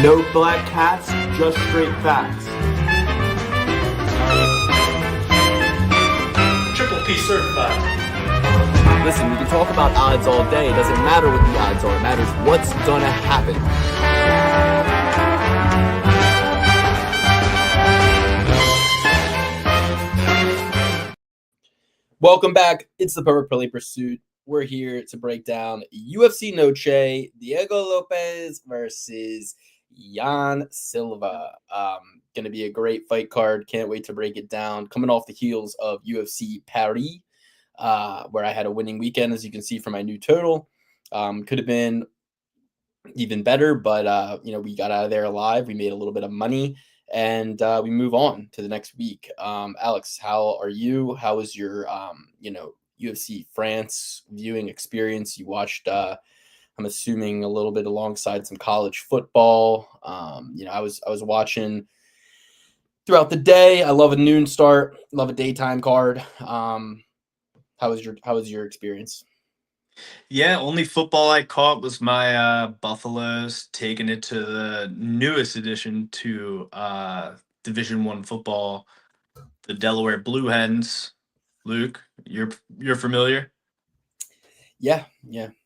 No black cats, just straight facts. Triple P certified. Listen, we can talk about odds all day. It doesn't matter what the odds are. It matters what's gonna happen. Welcome back. It's the Perfect Play Pursuit. We're here to break down UFC Noche, Diego Lopes versus Jan Silva. Going to be a great fight card. Can't wait to break it down. Coming off the heels of UFC Paris, where I had a winning weekend, as you can see from my new total. Could have been even better, but we got out of there alive. We made a little bit of money, and we move on to the next week. Alex, how are you? How was your UFC France viewing experience? You watched, I'm assuming, a little bit alongside some college football. I was watching throughout the day. I love a noon start, love a daytime card. How was your experience? Yeah, only football I caught was my Buffaloes taking it to the newest addition to Division One football, the Delaware Blue Hens. Luke, you're familiar? Yeah.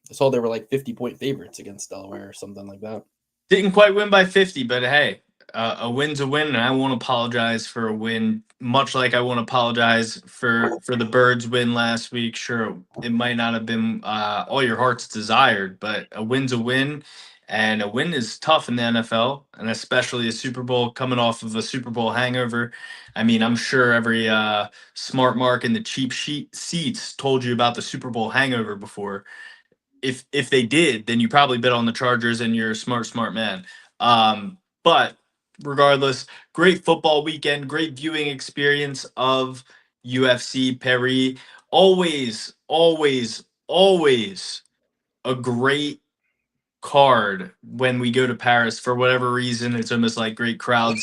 I saw they were like 50-point favorites against Delaware or something like that. Didn't quite win by 50, but hey, a win's a win, and I won't apologize for a win. Much like I won't apologize for the Birds' win last week. Sure, it might not have been all your heart's desired, but a win's a win, and a win is tough in the NFL, and especially a Super Bowl coming off of a Super Bowl hangover. I mean, I'm sure every smart mark in the cheap seats told you about the Super Bowl hangover before. If they did, then you probably bet on the Chargers and you're a smart man. But regardless, great football weekend, great viewing experience of UFC Paris. Always a great card when we go to Paris. For whatever reason, it's almost like great crowds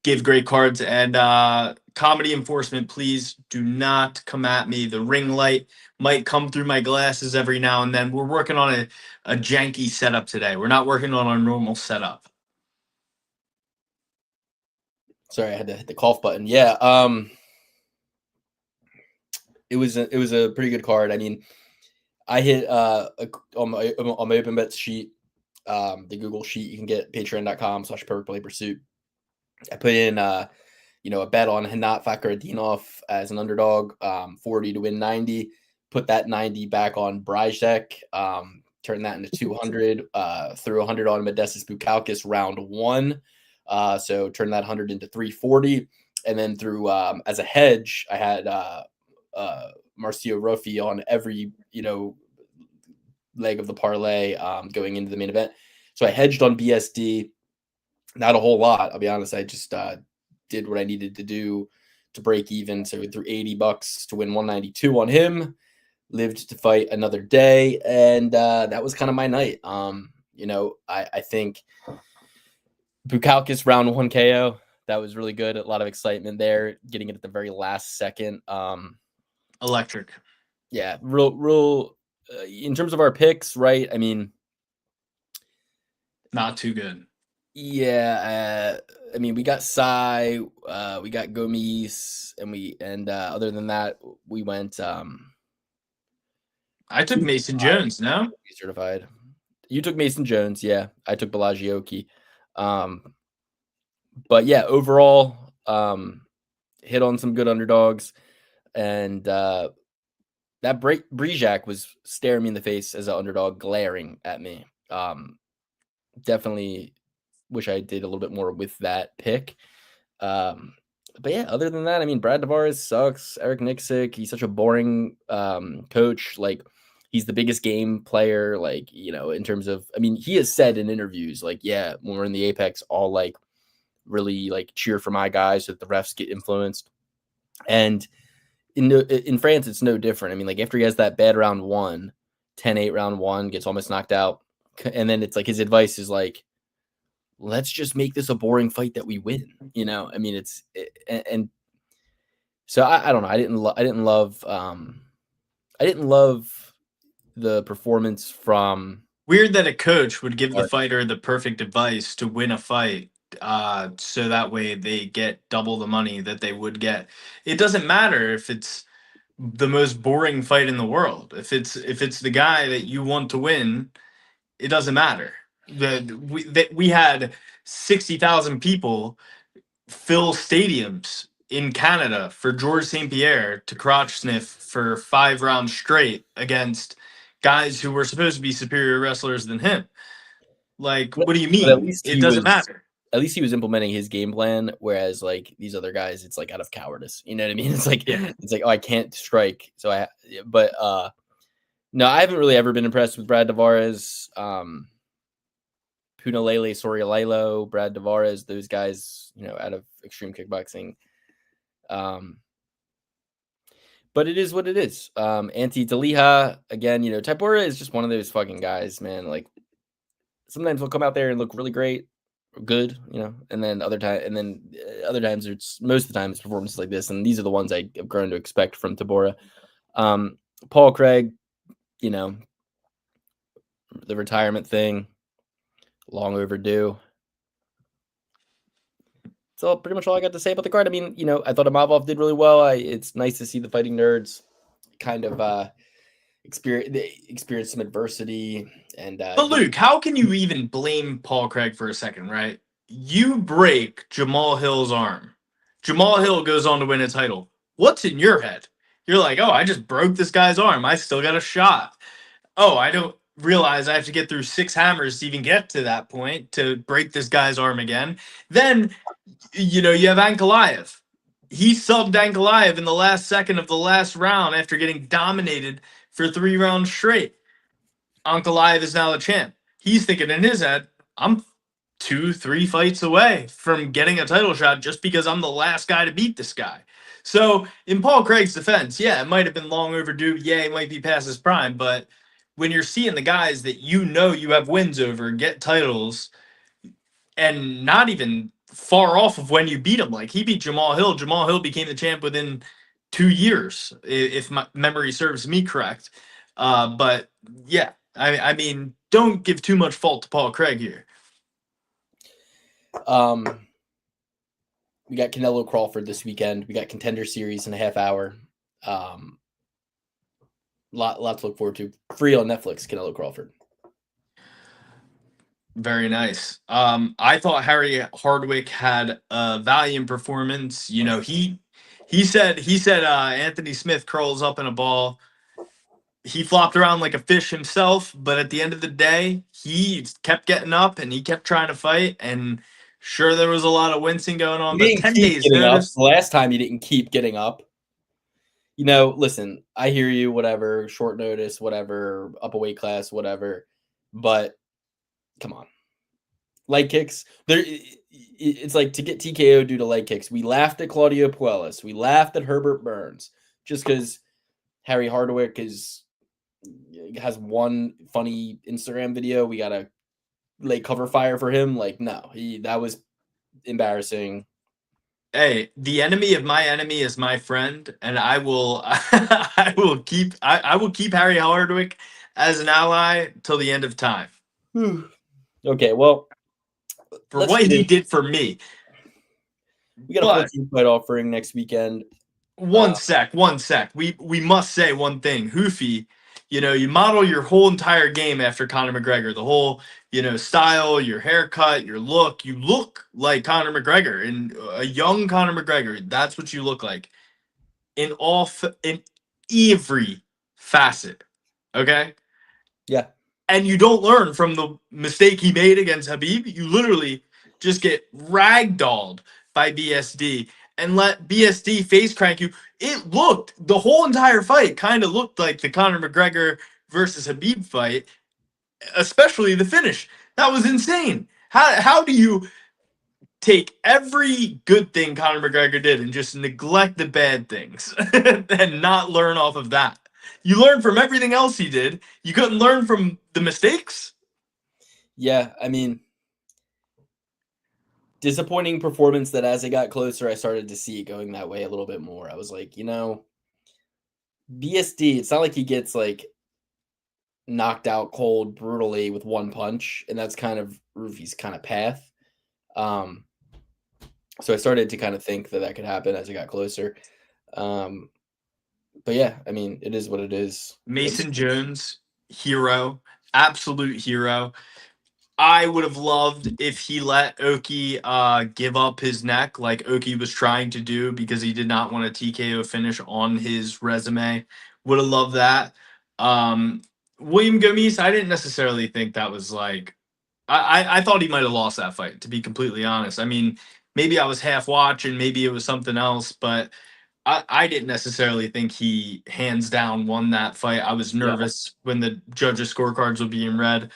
give great cards. And comedy enforcement, please do not come at me. The ring light might come through my glasses every now and then. We're working on a janky setup today. We're not working on our normal setup. Sorry, I had to hit the cough button. Yeah, it was a pretty good card. I mean, I hit on my open bets sheet, the Google sheet. You can get patreon.com/perfectplaypursuit. I put in a bet on Hanat Fakhretdinov as an underdog, 40 to win 90. Put that 90 back on Bryzek, turned that into 200. Threw 100 on Modestus Bukauskas round one. So turn that 100 into 340. And then through as a hedge, I had Marcio Ruffi on every leg of the parlay going into the main event. So I hedged on BSD. Not a whole lot, I'll be honest. I just did what I needed to do to break even. So threw $80 to win 192 on him. Lived to fight another day, and that was kind of my night. I think Bukauskas round one KO. That was really good. A lot of excitement there, getting it at the very last second. Electric. Yeah, real. In terms of our picks, right? I mean, not too good. Yeah, I mean, we got Sai, we got Gomis, and other than that, we went. I took Mason Jones. No, certified. You took Mason Jones, yeah. I took Balagioki. But yeah, overall, hit on some good underdogs, and that Bryzek was staring me in the face as an underdog, glaring at me. Definitely wish I did a little bit more with that pick. But yeah, other than that, I mean, Brad Tavares sucks. Eric Nixick, he's such a boring coach. Like, he's the biggest game player, like, in terms of, I mean, he has said in interviews, like, yeah, when we're in the Apex, all like really like cheer for my guys so that the refs get influenced. And in France, it's no different. I mean, like, after he has that bad round one, 10-8 round one, gets almost knocked out. And then it's like his advice is like, let's just make this a boring fight that we win. I mean, and so I don't know. I didn't love the performance from Weird that a coach would give the Or- fighter the perfect advice to win a fight, so that way they get double the money that they would get. It doesn't matter if it's the most boring fight in the world. If it's the guy that you want to win, it doesn't matter. We had 60,000 people fill stadiums in Canada for George St. Pierre to crotch sniff for 5 rounds straight against guys who were supposed to be superior wrestlers than him. Like, what do you But at mean? least It doesn't matter. at least he was implementing his game plan, whereas like these other guys, it's like out of cowardice. You know what I mean? Yeah. It's like, oh, I can't strike, so but no, I haven't really ever been impressed with Brad Tavares, Punalele, Sorialilo, Brad Tavares, those guys, out of Extreme Kickboxing. But it is what it is. Anti Daliha, again, Taipora is just one of those fucking guys, man. Like, sometimes he'll come out there and look really great, good, and then other times it's most of the time it's performances like this, and these are the ones I have grown to expect from Tabora. Paul Craig, the retirement thing, long overdue. So pretty much all I got to say about the card. I mean, I thought Amavov did really well. It's nice to see the Fighting Nerds kind of experience some adversity. And But Luke, how can you even blame Paul Craig for a second, right? You break Jamal Hill's arm. Jamal Hill goes on to win a title. What's in your head? You're like, oh, I just broke this guy's arm. I still got a shot. Oh, I don't realize I have to get through 6 hammers to even get to that point to break this guy's arm again. Then, you have Ankalaev. He subbed Ankalaev in the last second of the last round after getting dominated for 3 rounds straight. Ankalaev is now the champ. He's thinking in his head, I'm 2-3 fights away from getting a title shot just because I'm the last guy to beat this guy. So in Paul Craig's defense, yeah, it might have been long overdue. Yeah, he might be past his prime, but when you're seeing the guys that you have wins over get titles and not even far off of when you beat him, like he beat Jamal Hill. Jamal Hill became the champ within 2 years, if my memory serves me correct. But yeah, I mean, don't give too much fault to Paul Craig here. We got Canelo Crawford this weekend. We got Contender Series in a half hour. Lot to look forward to. Free on Netflix, Canelo Crawford. Very nice. I thought Harry Hardwick had a valiant performance. He said Anthony Smith curls up in a ball. He flopped around like a fish himself, but at the end of the day, he kept getting up and he kept trying to fight. And sure, there was a lot of wincing going on, but 10 days notice. Last time he didn't keep getting up. Listen, I hear you, whatever, short notice, whatever, up a weight class, whatever. But come on. Leg kicks. It's like to get TKO due to leg kicks. We laughed at Claudio Puelles. We laughed at Herbert Burns just because Harry Hardwick has one funny Instagram video. We gotta lay cover fire for him. Like, no, that was embarrassing. Hey, the enemy of my enemy is my friend, and I will I will keep Harry Hardwick as an ally till the end of time. Okay, well, for what he did for me. We got a 14 fight offering next weekend. One sec. We must say one thing. Hoofy, you model your whole entire game after Conor McGregor. The whole, style, your haircut, your look. You look like Conor McGregor, and a young Conor McGregor. That's what you look like in every facet. Okay? Yeah. And you don't learn from the mistake he made against Habib. You literally just get ragdolled by BSD and let BSD face crank you. The whole entire fight kind of looked like the Conor McGregor versus Habib fight, especially the finish. That was insane. How do you take every good thing Conor McGregor did and just neglect the bad things and not learn off of that? You learn from everything else he did. You couldn't learn from the mistakes? Yeah, I mean, disappointing performance that as it got closer, I started to see it going that way a little bit more. I was like, BSD, it's not like he gets like knocked out cold brutally with one punch, and that's kind of Rufi's kind of path. So I started to kind of think that could happen as I got closer. But yeah, I mean, it is what it is. Mason Jones, hero, absolute hero. I would have loved if he let Oki give up his neck like Oki was trying to do because he did not want a TKO finish on his resume. Would have loved that. William Gomis, I didn't necessarily think that was like I thought he might have lost that fight, to be completely honest. I mean, maybe I was half watching, maybe it was something else, but I didn't necessarily think he hands down won that fight. I was Yeah. nervous when the judges' scorecards were being read.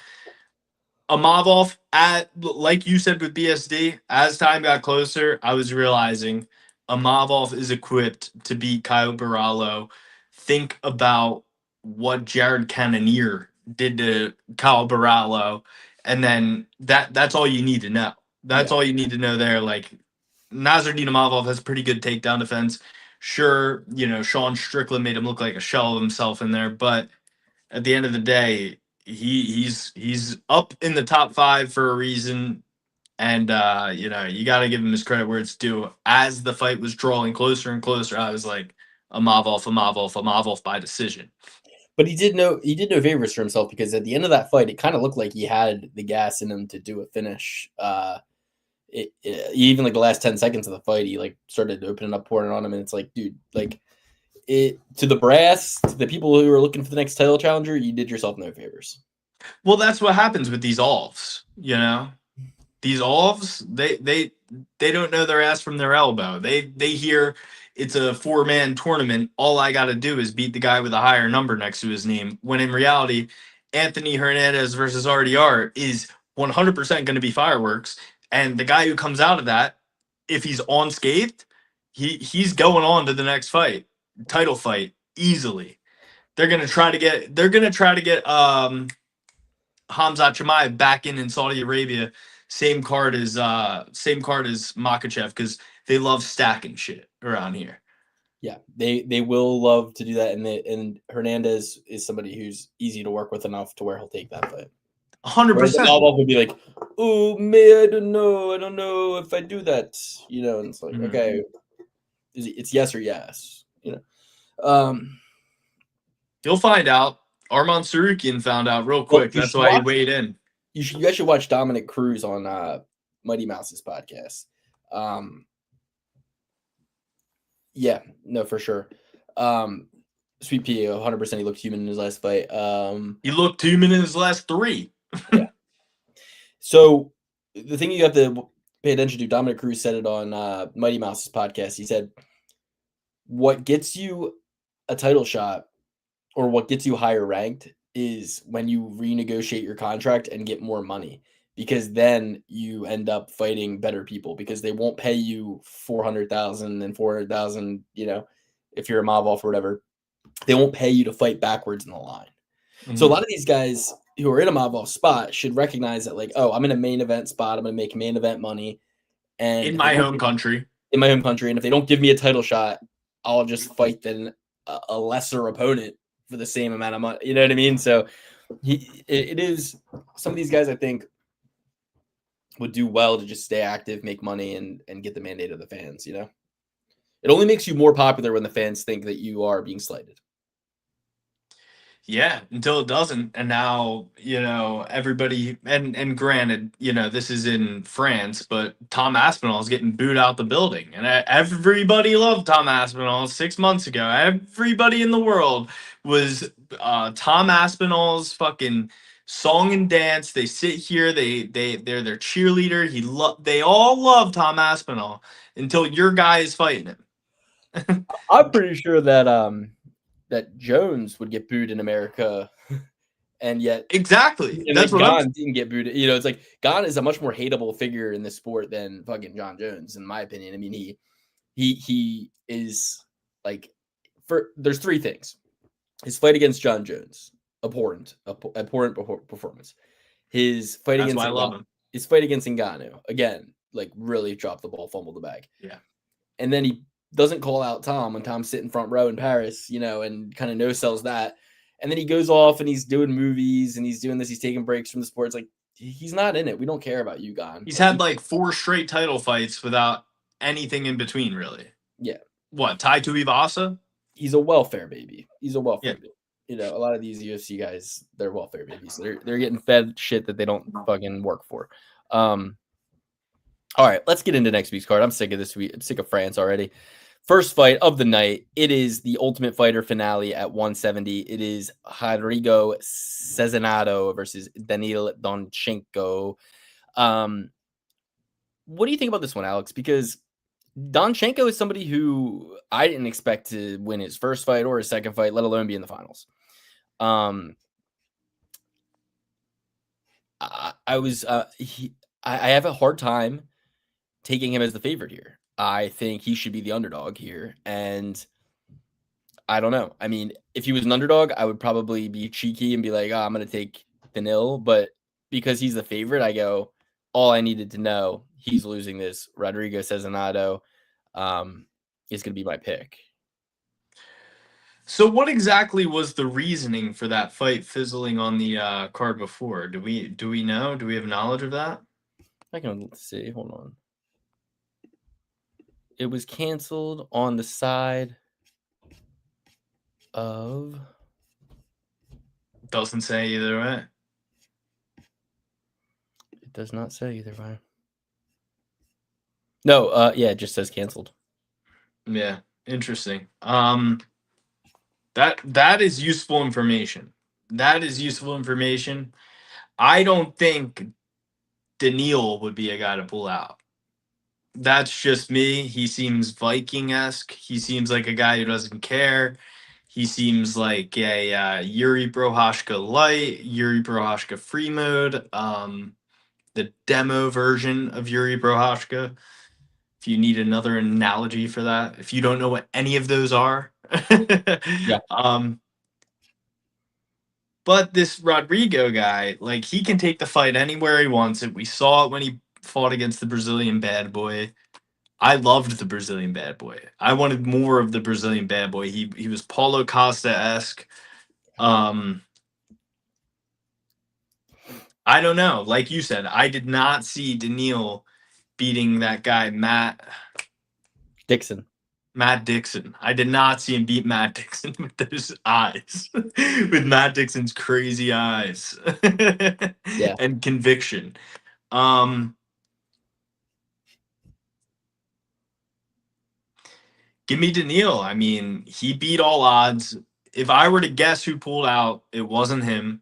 Amavov, at like you said with BSD, as time got closer, I was realizing Amavov is equipped to beat Kyle Barallo. Think about what Jared Cannonier did to Kyle Barallo, and then that's all you need to know. That's all you need to know there. Like Nasruddin Amavov has pretty good takedown defense. Sure, Sean Strickland made him look like a shell of himself in there, but at the end of the day, he's up in the top 5 for a reason, and you got to give him his credit where it's due. As the fight was drawing closer and closer, I was like, Amavov by decision. But he did no favors for himself, because at the end of that fight, it kind of looked like he had the gas in him to do a finish. Even like the last 10 seconds of the fight, he like started opening up, pouring on him, and it's like, dude, like it to the brass, to the people who are looking for the next title challenger, you did yourself no favors. Well, that's what happens with these Alves, These Alves, they don't know their ass from their elbow. They hear it's a 4-man tournament. All I got to do is beat the guy with a higher number next to his name. When in reality, Anthony Hernandez versus RDR is 100% going to be fireworks. And the guy who comes out of that, if he's unscathed, he's going on to the next title fight easily. They're gonna try to get Hamzat Chimaev back in Saudi Arabia, same card as Makachev, because they love stacking shit around here. Yeah, they will love to do that, and Hernandez is somebody who's easy to work with enough to where he'll take that fight. 100%. Alvo would be like, "Oh, man, I don't know if I do that," and it's like, okay, it's yes or yes, You'll find out. Arman Sarukian found out real quick. That's why he weighed in. You guys should watch Dominic Cruz on Mighty Mouse's podcast. Yeah, no, for sure. Sweet Pea, 100%. He looked human in his last fight. He looked human in his last 3. Yeah. So the thing you have to pay attention to, Dominic Cruz said it on Mighty Mouse's podcast. He said, what gets you a title shot or what gets you higher ranked is when you renegotiate your contract and get more money, because then you end up fighting better people, because they won't pay you 400,000 and 400,000, if you're a Mavov or whatever. They won't pay you to fight backwards in the line. Mm-hmm. So a lot of these guys who are in a Mavov spot should recognize that, like, oh, I'm in a main event spot. I'm going to make main event money. And in my home country. And if they don't give me a title shot, I'll just fight then a lesser opponent for the same amount of money. You know what I mean? So it is, some of these guys I think would do well to just stay active, make money, and get the mandate of the fans. It only makes you more popular when the fans think that you are being slighted. Yeah, until it doesn't. And now, everybody, and granted, this is in France, but Tom Aspinall is getting booed out the building. And everybody loved Tom Aspinall 6 months ago. Everybody in the world was Tom Aspinall's fucking song and dance. They sit here, they're their cheerleader. They all love Tom Aspinall until your guy is fighting him. I'm pretty sure that that Jones would get booed in America, and yet exactly that's what Gon didn't get booed. It's like Gon is a much more hateable figure in this sport than fucking John Jones, in my opinion. I mean, he is like, there's 3 things: his fight against John Jones, abhorrent performance. His fight against Ngannou, again, like really dropped the ball, fumbled the bag. Yeah, and then he doesn't call out Tom when Tom's sitting front row in Paris, and kind of no-sells that. And then he goes off and he's doing movies and he's doing this. He's taking breaks from the sports. Like, he's not in it. We don't care about you, Gon. He's had like 4 straight title fights without anything in between, really. Yeah. What, Tai Tuivasa? He's a welfare baby. He's a welfare Yeah. baby. You know, a lot of these UFC guys, they're welfare babies. They're getting fed shit that they don't fucking work for. All right, let's get into next week's card. I'm sick of this week. I'm sick of France already. First fight of the night. It is the Ultimate Fighter finale at 170. It is Rodrigo Cezinado versus Daniil Donchenko. What do you think about this one, Alex? Because Donchenko is somebody who I didn't expect to win his first fight or his second fight, let alone be in the finals. I have a hard time taking him as the favorite here. I think he should be the underdog here. And I don't know. I mean, if he was an underdog, I would probably be cheeky and be like, I'm going to take Danil. But because he's the favorite, I go, all I needed to know, he's losing this. Rodrigo Cezinado is going to be my pick. So what exactly was the reasoning for that fight fizzling on the card before? Do we know? Do we have knowledge of that? I can see. Hold on. It was canceled on the side of... Doesn't say either way. It does not say either way. No, yeah, it just says canceled. Yeah, interesting. That is useful information. That is useful information. I don't think Daniil would be a guy to pull out. That's just me. He seems Viking-esque. He seems like a guy who doesn't care. He seems like a Yuri Prohashka light, Yuri Prohashka free mode, the demo version of Yuri Prohashka. If you need another analogy for that, if you don't know what any of those are. Yeah. But this Rodrigo guy, like, he can take the fight anywhere he wants it. We saw it when he fought against the Brazilian bad boy. I loved the Brazilian bad boy. I wanted more of the Brazilian bad boy. He was Paulo Costa-esque. I don't know. Like you said, I did not see Daniil beating that guy, Matt Dixon. I did not see him beat Matt Dixon with those eyes. With Matt Dixon's crazy eyes. Yeah. And conviction. Give me Daniil. I mean, he beat all odds. If I were to guess who pulled out, it wasn't him.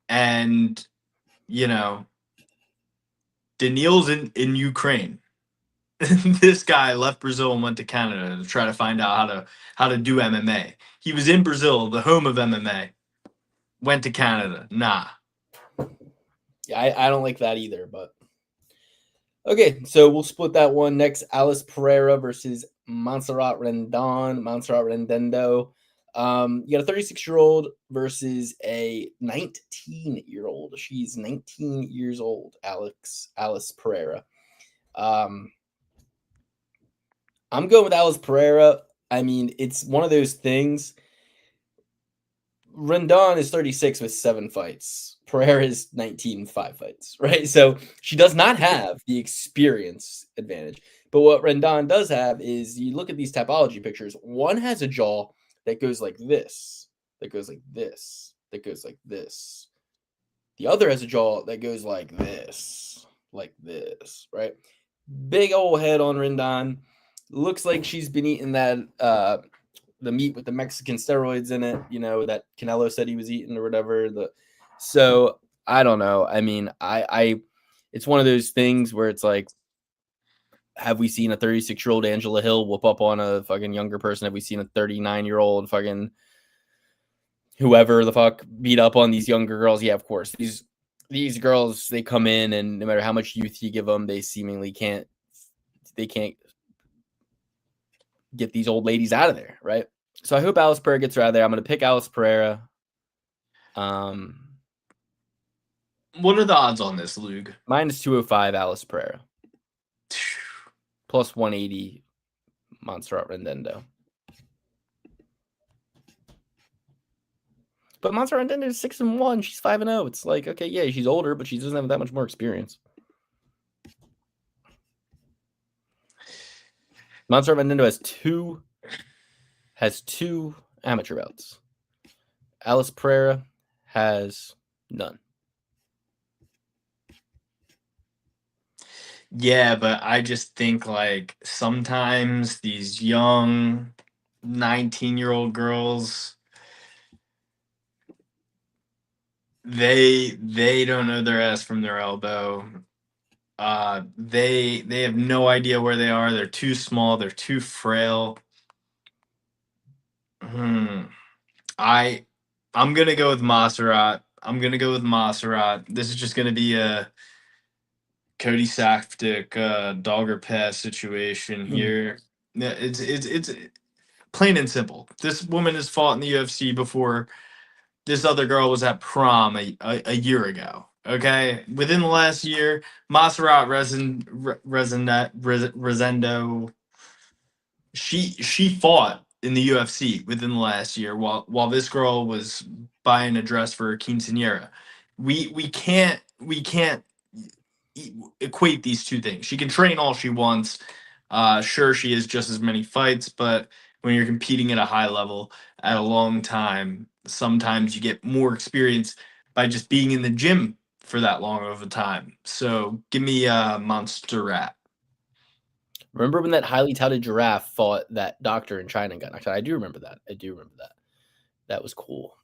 And, you know, Daniil's in Ukraine. This guy left Brazil and went to Canada to try to find out how to do MMA. He was in Brazil, the home of MMA. Went to Canada. Nah. Yeah, I don't like that either, but okay, so we'll split that one next. Alice Pereira versus Montserrat Rendon. Montserrat Rendendo. You got a 36-year-old versus a 19-year-old. She's 19 years old, Alice Pereira. I'm going with Alice Pereira. I mean, it's one of those things. Rendon is 36 with 7 fights. Pereira is 19 with 5 fights, right? So she does not have the experience advantage. But what Rendon does have is you look at these typology pictures. One has a jaw that goes like this, that goes like this, that goes like this. The other has a jaw that goes like this, right? Big old head on Rendon. Looks like she's been eating that the meat with the Mexican steroids in it, you know, that Canelo said he was eating or whatever. So I don't know. I mean, I it's one of those things where it's like, have we seen a 36-year-old Angela Hill whoop up on a fucking younger person? Have we seen a 39-year-old fucking whoever the fuck beat up on these younger girls? Yeah, of course. These girls, they come in and no matter how much youth you give them, they seemingly can't get these old ladies out of there, right? So I hope Alice Pereira gets her out of there. I'm going to pick Alice Pereira. What are the odds on this, Lug? Minus 205, Alice Pereira. Plus 180, Montserrat Rendendo. But Montserrat Andino is 6-1. She's 5-0. It's like, okay, yeah, she's older, but she doesn't have that much more experience. Montserrat Andino has two amateur bouts. Alice Pereira has none. Yeah, but I just think like sometimes these young 19-year-old girls, they don't know their ass from their elbow. They have no idea where they are. They're too small. They're too frail. I'm gonna go with Montserrat. This is just gonna be a Cody Safdie dog or pass situation here. Yeah, it's plain and simple. This woman has fought in the UFC before. This other girl was at prom a year ago. Okay, within the last year, Montserrat Resendo, she fought in the UFC within the last year, while this girl was buying a dress for a quinceanera. We can't equate these two things. She can train all she wants. Sure, she has just as many fights, but when you're competing at a high level at a long time, sometimes you get more experience by just being in the gym for that long of a time. So give me Montserrat. Remember when that highly touted giraffe fought that doctor in China and got knocked out? I do remember that. That was cool.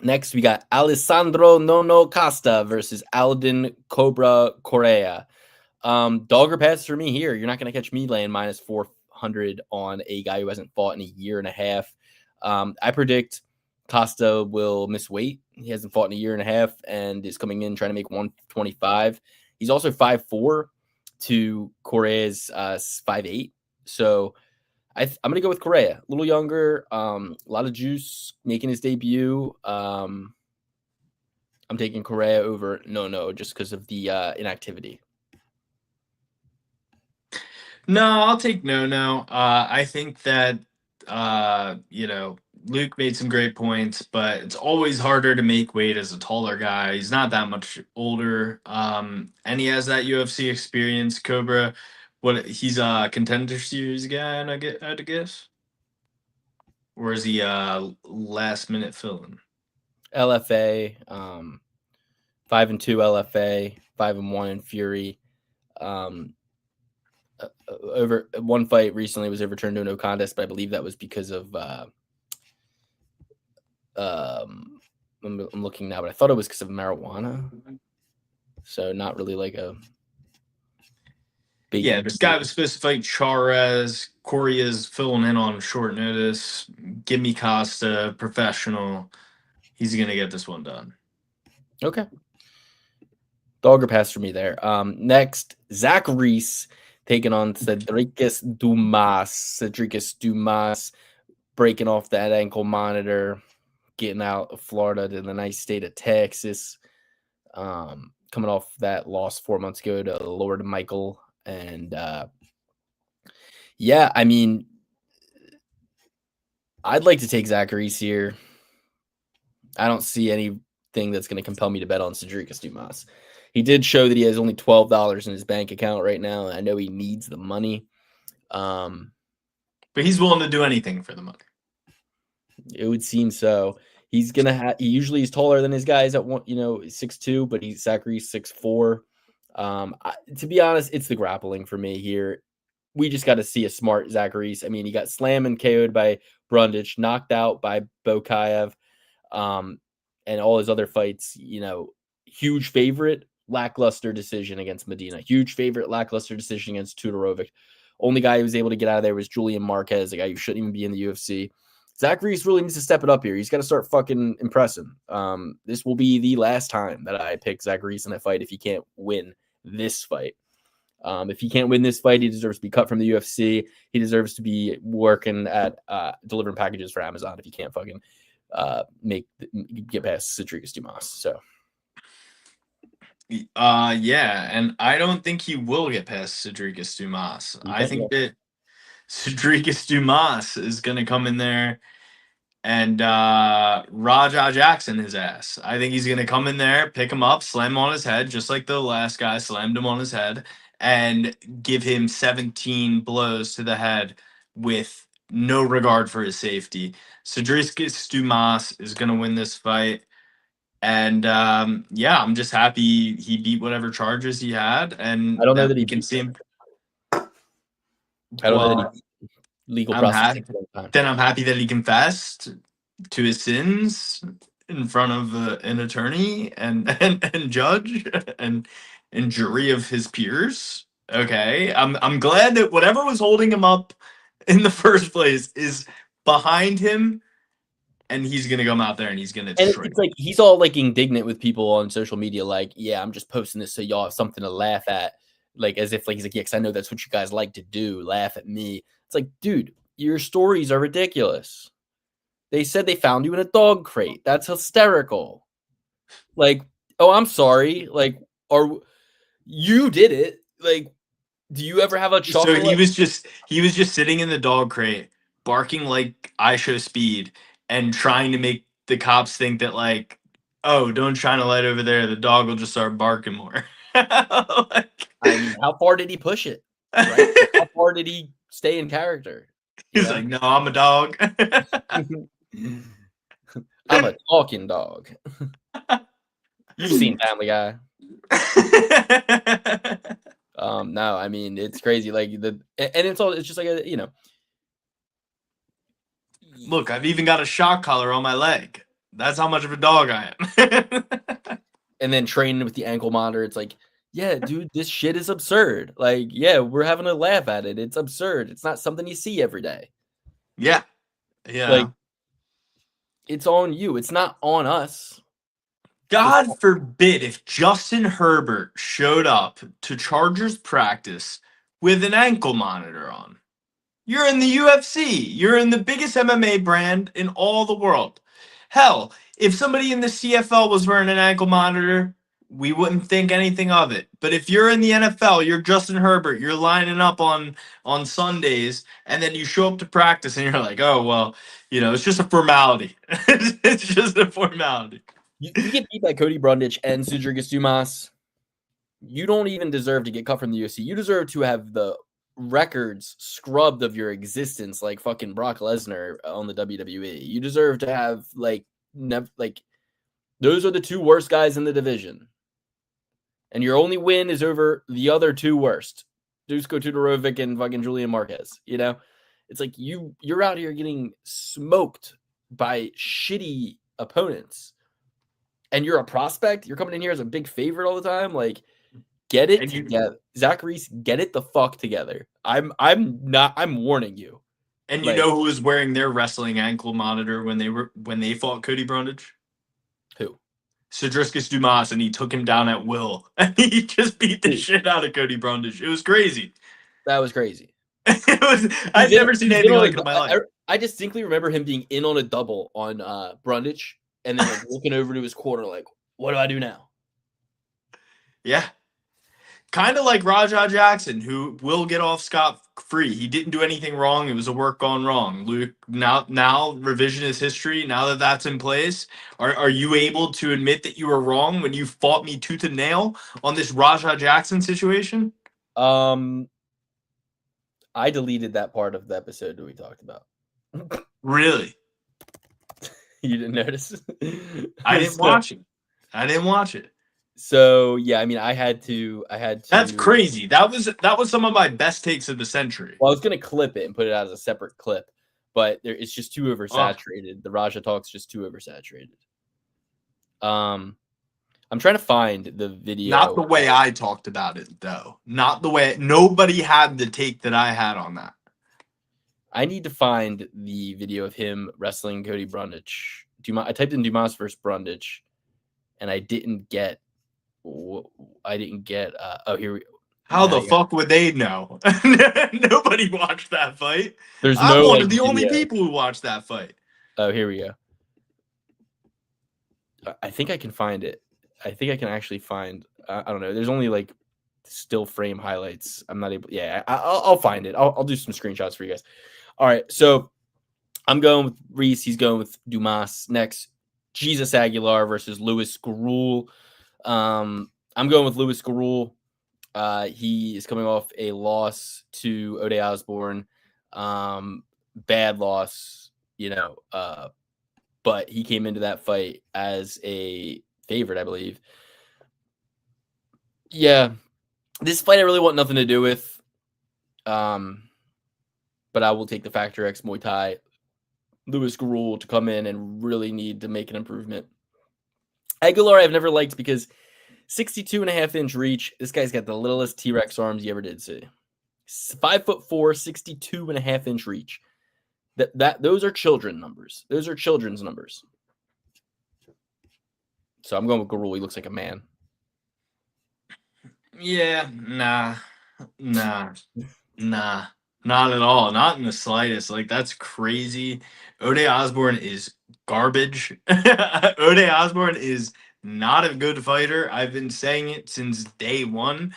Next, we got Alessandro Nono Costa versus Alden Cobra Correa. Dog or pass for me here. You're not going to catch me laying minus 400 on a guy who hasn't fought in a year and a half. I predict Costa will miss weight. He hasn't fought in a year and a half and is coming in trying to make 125. He's also 5'4" to Correa's 5'8". So I'm going to go with Correa. A little younger, a lot of juice, making his debut. I'm taking Correa over No just because of the inactivity. No, I'll take No. I think that Luke made some great points, but it's always harder to make weight as a taller guy. He's not that much older, and he has that UFC experience. Cobra, he's a contender series guy, and I'd guess, or is he last minute filling? LFA, 5-2 LFA, 5-1 in Fury. Over one fight recently was overturned to a no contest, but I believe that was because of I'm looking now, but I thought it was because of marijuana. So not really like a big. Yeah, this guy was supposed to fight Charez. Corey is filling in on short notice. Give me Costa, professional. He's gonna get this one done. Okay. Dog or pass for me there. Next, Zach Reese taking on Cedricus Dumas, breaking off that ankle monitor, getting out of Florida to the nice state of Texas. Coming off that loss 4 months ago to Lord Michael. And yeah, I mean, I'd like to take Zach Reese here. I don't see anything that's going to compel me to bet on Cedricus Dumas. He did show that he has only $12 in his bank account right now. I know he needs the money. But he's willing to do anything for the money. It would seem so. He's going to have, he usually is taller than his guys at 6'2", but he's Zach Reese 6'4". To be honest, it's the grappling for me here. We just got to see a smart Zach Reese. I mean, he got slammed and KO'd by Brundage, knocked out by Bokayev, and all his other fights, huge favorite, lackluster decision against Medina. Huge favorite, lackluster decision against Tudorovic. Only guy who was able to get out of there was Julian Marquez, a guy who shouldn't even be in the UFC. Zach Reese really needs to step it up here. He's got to start fucking impressing. This will be the last time that I pick Zach Reese in that fight if he can't win this fight. If he can't win this fight, he deserves to be cut from the UFC. He deserves to be working at delivering packages for Amazon if he can't fucking get past Cedricus Dumas. So yeah, and I don't think he will get past Cedricus Dumas. I think that Cedricus Dumas is going to come in there and Raja Jackson his ass. I think he's gonna come in there, pick him up, slam him on his head, just like the last guy slammed him on his head, and give him 17 blows to the head with no regard for his safety. Cedric Dumas is gonna win this fight. And yeah, I'm just happy he beat whatever charges he had, and I don't know that that he we can beat see him. I don't know that Well, he beat legal I'm process. happy. Then I'm happy that he confessed to his sins in front of an attorney and judge and jury of his peers. Okay, I'm glad that whatever was holding him up in the first place is behind him, and he's gonna come out there and he's gonna And destroy. it's like he's all like indignant with people on social media, like, yeah, I'm just posting this so y'all have something to laugh at. Like as if like he's like, yeah, because I know that's what you guys like to do, laugh at me. It's like, dude, your stories are ridiculous. They said they found you in a dog crate. That's hysterical. Like, oh, I'm sorry. Like, or you did it. Like, do you ever have a chuckle? So he was just sitting in the dog crate, barking like I show speed, and trying to make the cops think that like, oh, don't shine a light over there. The dog will just start barking more. Like, I mean, how far did he push it? Right? Like, how far did he stay in character? He's like, no, I'm a dog. I'm a talking dog. You've seen Family Guy. No, I mean it's crazy. Like and it's just like a. Look, I've even got a shock collar on my leg. That's how much of a dog I am. And then training with the ankle monitor, it's like, yeah, dude, this shit is absurd. Like, yeah, we're having a laugh at it. It's absurd. It's not something you see every day. Yeah. Like, it's on you. It's not on us. God forbid if Justin Herbert showed up to Chargers practice with an ankle monitor on. You're in the UFC. You're in the biggest MMA brand in all the world. Hell, if somebody in the CFL was wearing an ankle monitor, we wouldn't think anything of it. But if you're in the NFL, you're Justin Herbert, you're lining up on Sundays, and then you show up to practice and you're like, oh, well, it's just a formality. It's just a formality. You get beat by Cody Brundage and Cedric Dumas. You don't even deserve to get cut from the UFC. You deserve to have the records scrubbed of your existence like fucking Brock Lesnar on the WWE. You deserve to have those are the two worst guys in the division. And your only win is over the other two worst. Dusko Tudorovic and fucking Julian Marquez. It's like you're out here getting smoked by shitty opponents. And you're a prospect. You're coming in here as a big favorite all the time. Like, get it together. Zach Reese, get it the fuck together. I'm warning you. And you know who was wearing their wrestling ankle monitor when they fought Cody Brundage? Who? Cedric Dumas, and he took him down at will. And he just beat the shit out of Cody Brundage. It was crazy. That was crazy. I've never seen anything like it in my life. I distinctly remember him being in on a double on Brundage and then looking over to his corner like, what do I do now? Yeah. Kind of like Raja Jackson, who will get off scot-free. He didn't do anything wrong. It was a work gone wrong. Luke, now revisionist history, now that that's in place, are you able to admit that you were wrong when you fought me tooth and nail on this Raja Jackson situation? I deleted that part of the episode that we talked about. Really? You didn't notice? I didn't watch it. So yeah, I mean, I had to. That's crazy. That was some of my best takes of the century. Well, I was gonna clip it and put it out as a separate clip, but it's just too oversaturated. The Raja talk's just too oversaturated. I'm trying to find the video. Not the way I talked about it, though. Not the way. Nobody had the take that I had on that. I need to find the video of him wrestling Cody Brundage. I typed in Dumas versus Brundage, and I didn't get. Oh, here we. How the fuck would they know? Nobody watched that fight. I'm one of the only people who watched that fight. Oh, here we go. I think I can find it. I think I can actually find. I don't know. There's only like still frame highlights. I'm not able. Yeah, I'll find it. I'll do some screenshots for you guys. All right. So I'm going with Reese. He's going with Dumas. Next, Jesus Aguilar versus Louis Garul. I'm going with Louis Garul. He is coming off a loss to Ode Osborne. Bad loss, but he came into that fight as a favorite, I believe. Yeah, this fight I really want nothing to do with. But I will take the Factor X Muay Thai Louis Garul to come in and really need to make an improvement. Aguilar I've never liked because 62.5-inch reach. This guy's got the littlest T-Rex arms you ever did see. 5'4", 62.5-inch reach. Those are children numbers. Those are children's numbers. So I'm going with Garul. He looks like a man. Yeah, nah, not at all. Not in the slightest. Like, that's crazy. Ode Osborne is garbage. Ode Osborne is not a good fighter. I've been saying it since day one.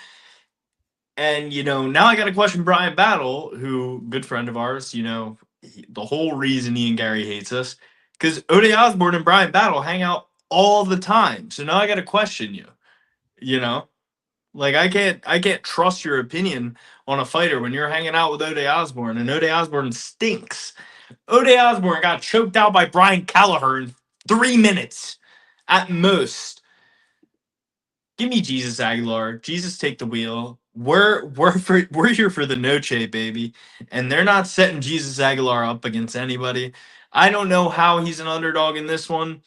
And, now I got to question Brian Battle, who, good friend of ours, the whole reason he and Gary hates us, because Ode Osborne and Brian Battle hang out all the time. So now I got to question you, Like, I can't trust your opinion on a fighter when you're hanging out with Ode Osborne, and Ode Osborne stinks. Ode Osborne got choked out by Brian Kelleher in 3 minutes at most. Give me Jesus Aguilar. Jesus, take the wheel. We're here for the Noche, baby, and they're not setting Jesus Aguilar up against anybody. I don't know how he's an underdog in this one.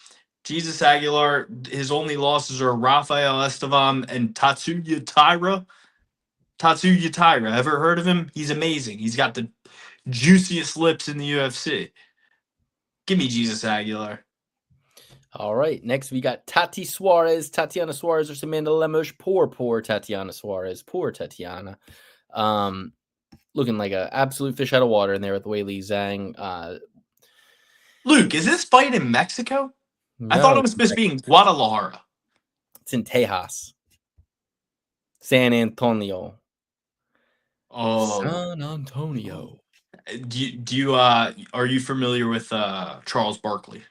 Jesus Aguilar, his only losses are Rafael Estevam and Tatsuya Taira. Tatsuya Taira, ever heard of him? He's amazing. He's got the juiciest lips in the UFC. Give me Jesus Aguilar. All right. Next, we got Tatiana Suarez versus Amanda Lemos. Poor Tatiana Suarez. Poor Tatiana. Looking like an absolute fish out of water in there with Weili Zhang. Luke, is this fight in Mexico? I thought it was supposed to be in Guadalajara. It's in Tejas. San Antonio. Oh, San Antonio. do you are you familiar with Charles Barkley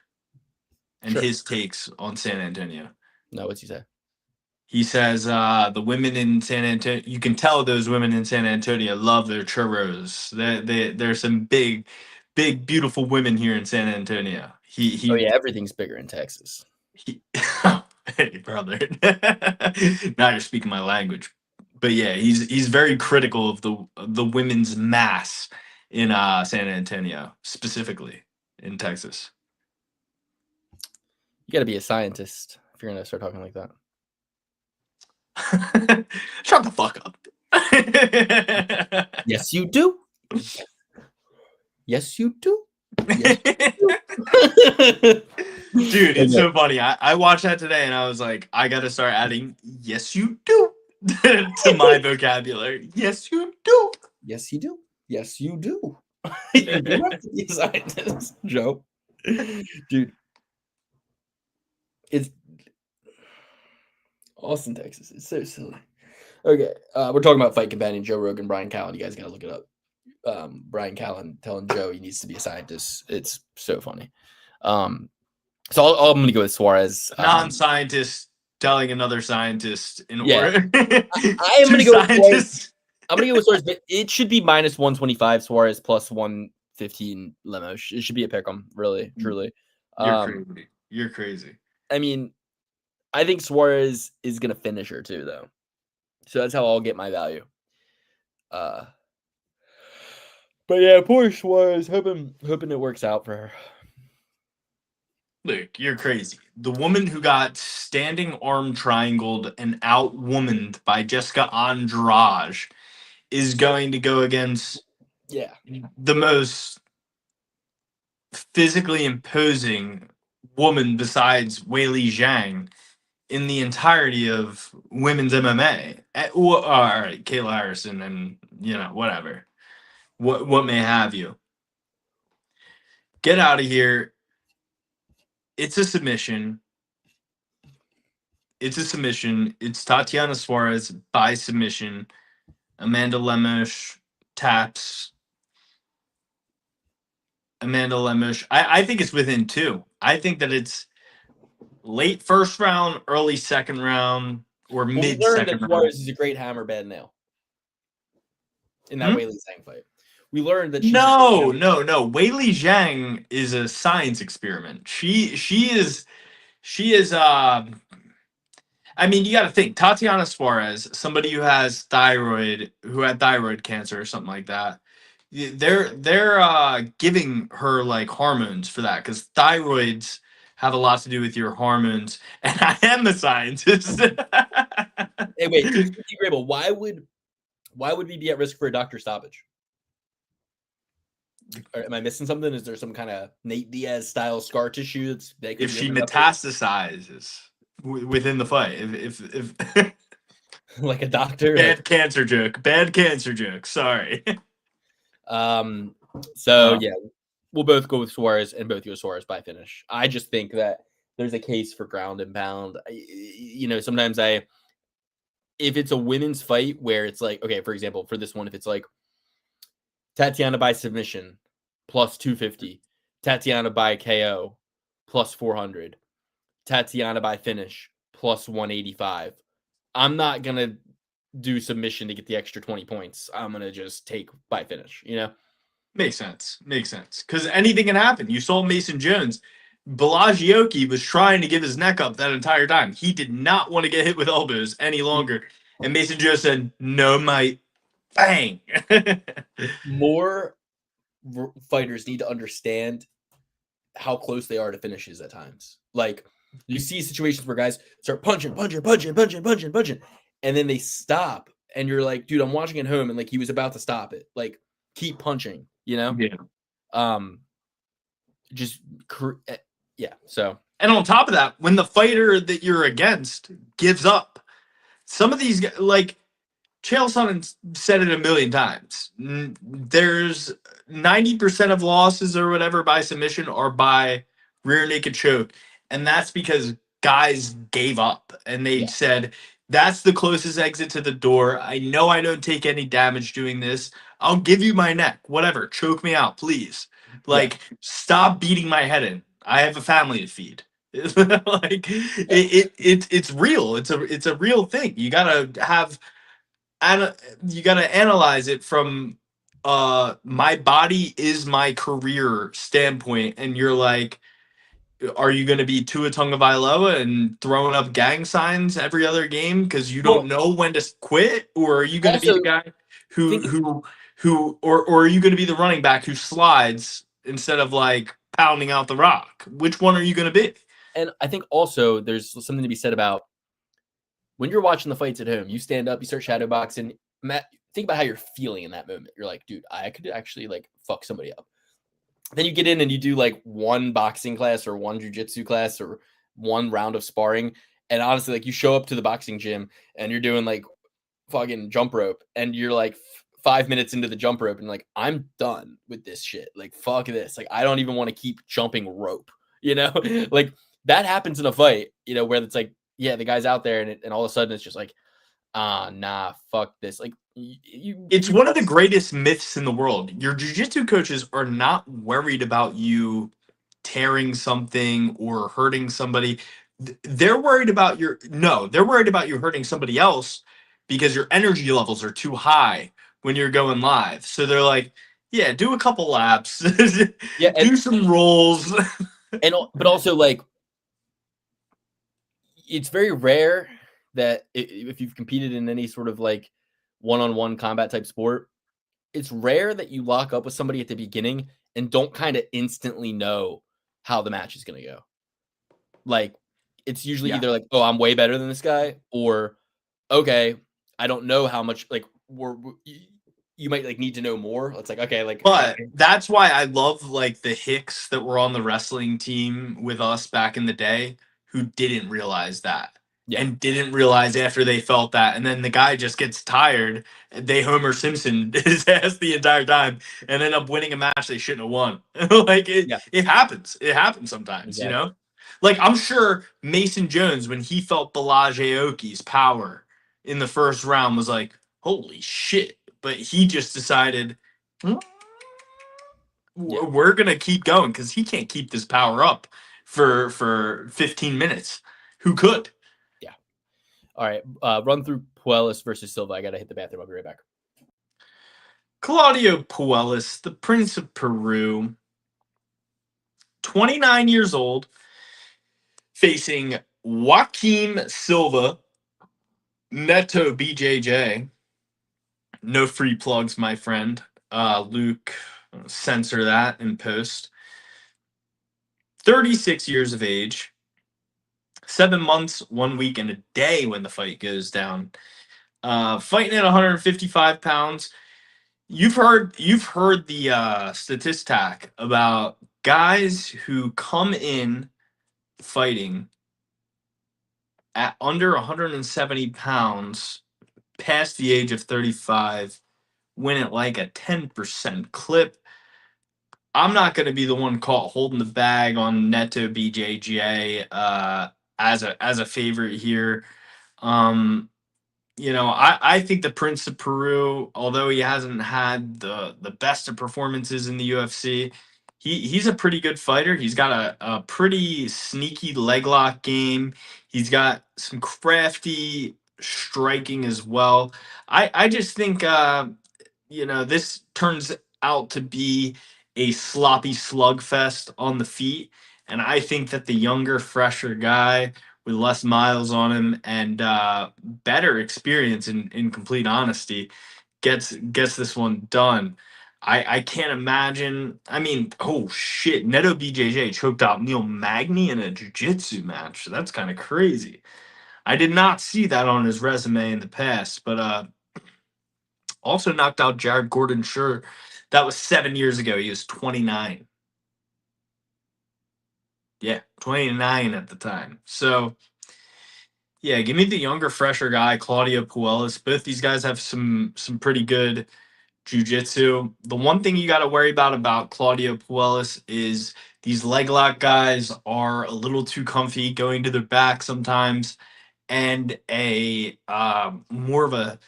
and Sure. his takes on San Antonio? No, what's he say? He says the women in San Antonio, you can tell those women in San Antonio love their churros. There's some big, beautiful women here in San Antonio. Oh yeah, everything's bigger in Texas. Hey brother, now you're speaking my language. But yeah, he's very critical of the women's mass in San Antonio, specifically in Texas. You got to be a scientist if you're gonna start talking like that. Shut the fuck up. Yes, you do. Yes, you do. Yes, Dude, it's so funny. I watched that today and I was like, I gotta start adding "yes you do" to my vocabulary. Yes, you do. Yes, you do. Yes, you do. You do have to be a scientist, Joe. Dude, it's Austin, Texas. It's so silly. Okay, we're talking about Fight Companion, Joe Rogan, Brian Callen. You guys gotta look it up. Brian Callen telling Joe he needs to be a scientist. It's so funny. So I'm going to go with Suarez. Non-scientist telling another scientist in Yeah. order. I am going to go with Suarez. I'm going to go with Suarez, but it should be minus 125 Suarez plus 115 Lemos. It should be a pick 'em, really, truly. You're crazy. You're crazy. I mean, I think Suarez is going to finish her too, though. So that's how I'll get my value. But yeah, poor Suarez. Hoping it works out for her. Look, you're crazy. The woman who got standing arm triangled and outwomaned by Jessica Andrade is going to go against the most physically imposing woman besides Weili Zhang in the entirety of women's MMA. All right, Kayla Harrison and, whatever. What may have you. Get out of here. It's a submission. It's Tatiana Suarez by submission. Amanda Lemos taps. Amanda Lemush. I think it's within 2. I think that it's late first round, early second round, or Well, we mid learned that second round. Suarez is a great hammer, bad nail in that Hmm? Weili Zhang fight. We learned that she's No. Weili Zhang is a science experiment. She is I mean, you got to think Tatiana Suarez, somebody who has who had thyroid cancer or something like that. They're giving her like hormones for that because thyroids have a lot to do with your hormones. And I am the scientist. Hey, wait, Steve Grable, why would we be at risk for a doctor stoppage? Or am I missing something? Is there some kind of Nate Diaz style scar tissue that could If be she opened up metastasizes within the fight, if like a doctor? bad cancer joke, bad cancer joke. Sorry. So yeah, we'll both go with Suarez and both go Suarez by finish. I just think that there's a case for ground and pound. Sometimes if it's a women's fight where it's like, okay, for example, for this one, if it's like Tatiana by submission plus 250, Tatiana by KO plus 400, Tatiana by finish plus 185. I'm not going to do submission to get the extra 20 points. I'm going to just take by finish, Makes sense. Because anything can happen. You saw Mason Jones. Bellagioki was trying to give his neck up that entire time. He did not want to get hit with elbows any longer. And Mason Jones said, no, mate. Bang. More fighters need to understand how close they are to finishes at times. Like, you see situations where guys start punching, and then they stop. And you're like, dude, I'm watching at home, and like he was about to stop it. Like, keep punching, Yeah. Yeah. So, and on top of that, when the fighter that you're against gives up, some of these guys, like Chael Sonnen said it a million times. There's 90% of losses or whatever by submission or by rear naked choke, and that's because guys gave up and they said, that's the closest exit to the door. I know I don't take any damage doing this. I'll give you my neck. Whatever. Choke me out, please. Like, stop beating my head in. I have a family to feed. Like, it's real. It's a real thing. You gotta analyze it from my body is my career standpoint, and you're like, are you going to be Tua Tagovailoa and throwing up gang signs every other game because you don't know when to quit, or are you going to be the guy or are you going to be the running back who slides instead of like pounding out the rock? Which one are you going to be? And I think also there's something to be said about when you're watching the fights at home, you stand up, you start shadow boxing. Matt, think about how you're feeling in that moment. You're like, dude, I could actually like fuck somebody up. Then you get in and you do like one boxing class or one jiu-jitsu class or one round of sparring. And honestly, like you show up to the boxing gym and you're doing like fucking jump rope and you're like 5 minutes into the jump rope and like, I'm done with this shit. Like, fuck this. Like, I don't even want to keep jumping rope, like that happens in a fight, where it's like, yeah, the guy's out there and all of a sudden it's just like, nah, fuck this. Like, it's one of the greatest myths in the world. Your jiu-jitsu coaches are not worried about you tearing something or hurting somebody. They're worried about they're worried about you hurting somebody else because your energy levels are too high when you're going live. So they're like, yeah, do a couple laps, do some rolls. But also like, it's very rare that if you've competed in any sort of like one-on-one combat type sport, it's rare that you lock up with somebody at the beginning and don't kind of instantly know how the match is going to go. Like, it's usually either like, oh, I'm way better than this guy, or okay, I don't know how much, like, you might like need to know more. It's like, okay, like, but that's why I love like the Hicks that were on the wrestling team with us back in the day who didn't realize that. And didn't realize after they felt that, and then the guy just gets tired. They Homer Simpson his ass the entire time, and end up winning a match they shouldn't have won. Like it happens. It happens sometimes, Like I'm sure Mason Jones, when he felt Bellagioki's power in the first round, was like, "Holy shit!" But he just decided, Yeah. we're gonna keep going because he can't keep this power up for 15 minutes. Who could? Yeah. All right. Run through Puelis versus Silva. I gotta hit the bathroom. I'll be right back. Claudio Puelis, the Prince of Peru, 29 years old, facing Joaquim Silva, Neto BJJ. No free plugs, my friend. Luke, censor that in post. 36 years of age, 7 months, 1 week, and a day when the fight goes down. Fighting at 155 pounds. You've heard the statistic about guys who come in fighting at under 170 pounds past the age of 35 win at like a 10% clip. I'm not going to be the one caught holding the bag on Neto BJJ as a favorite here. I think the Prince of Peru, although he hasn't had the best of performances in the UFC, he's a pretty good fighter. He's got a pretty sneaky leg lock game. He's got some crafty striking as well. I just think this turns out to be a sloppy slugfest on the feet. And I think that the younger, fresher guy with less miles on him and better experience in complete honesty gets this one done. I can't imagine. I mean, oh shit, Neto BJJ choked out Neil Magny in a jiu-jitsu match. That's kind of crazy. I did not see that on his resume in the past, but also knocked out Jared Gordon. Sure, that was 7 years ago. He was 29. Yeah, 29 at the time. So yeah, give me the younger, fresher guy, Claudio Puelis. Both these guys have some pretty good jujitsu. The one thing you got to worry about Claudio Puelis is these leg lock guys are a little too comfy going to their back sometimes, and a more of a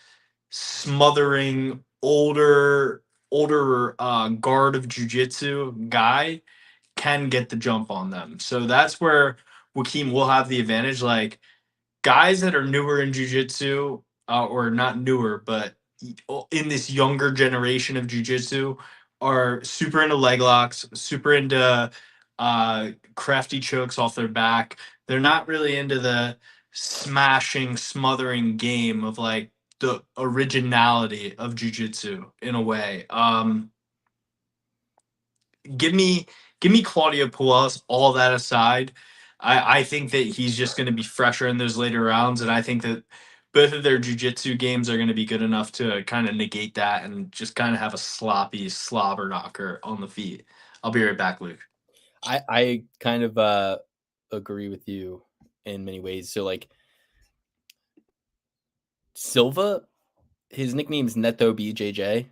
smothering older guard of jujitsu guy can get the jump on them. So that's where Joaquim will have the advantage. Like guys that are newer in jujitsu, or not newer, but in this younger generation of jujitsu, are super into leg locks, super into crafty chokes off their back. They're not really into the smashing, smothering game of like the originality of jujitsu in a way. Give me Claudio Puelas. All that aside, I think that he's just going to be fresher in those later rounds, and I think that both of their jujitsu games are going to be good enough to kind of negate that and just kind of have a sloppy slobber knocker on the feet. I'll be right back, Luke. I kind of agree with you in many ways. So like Silva, his nickname is Neto BJJ.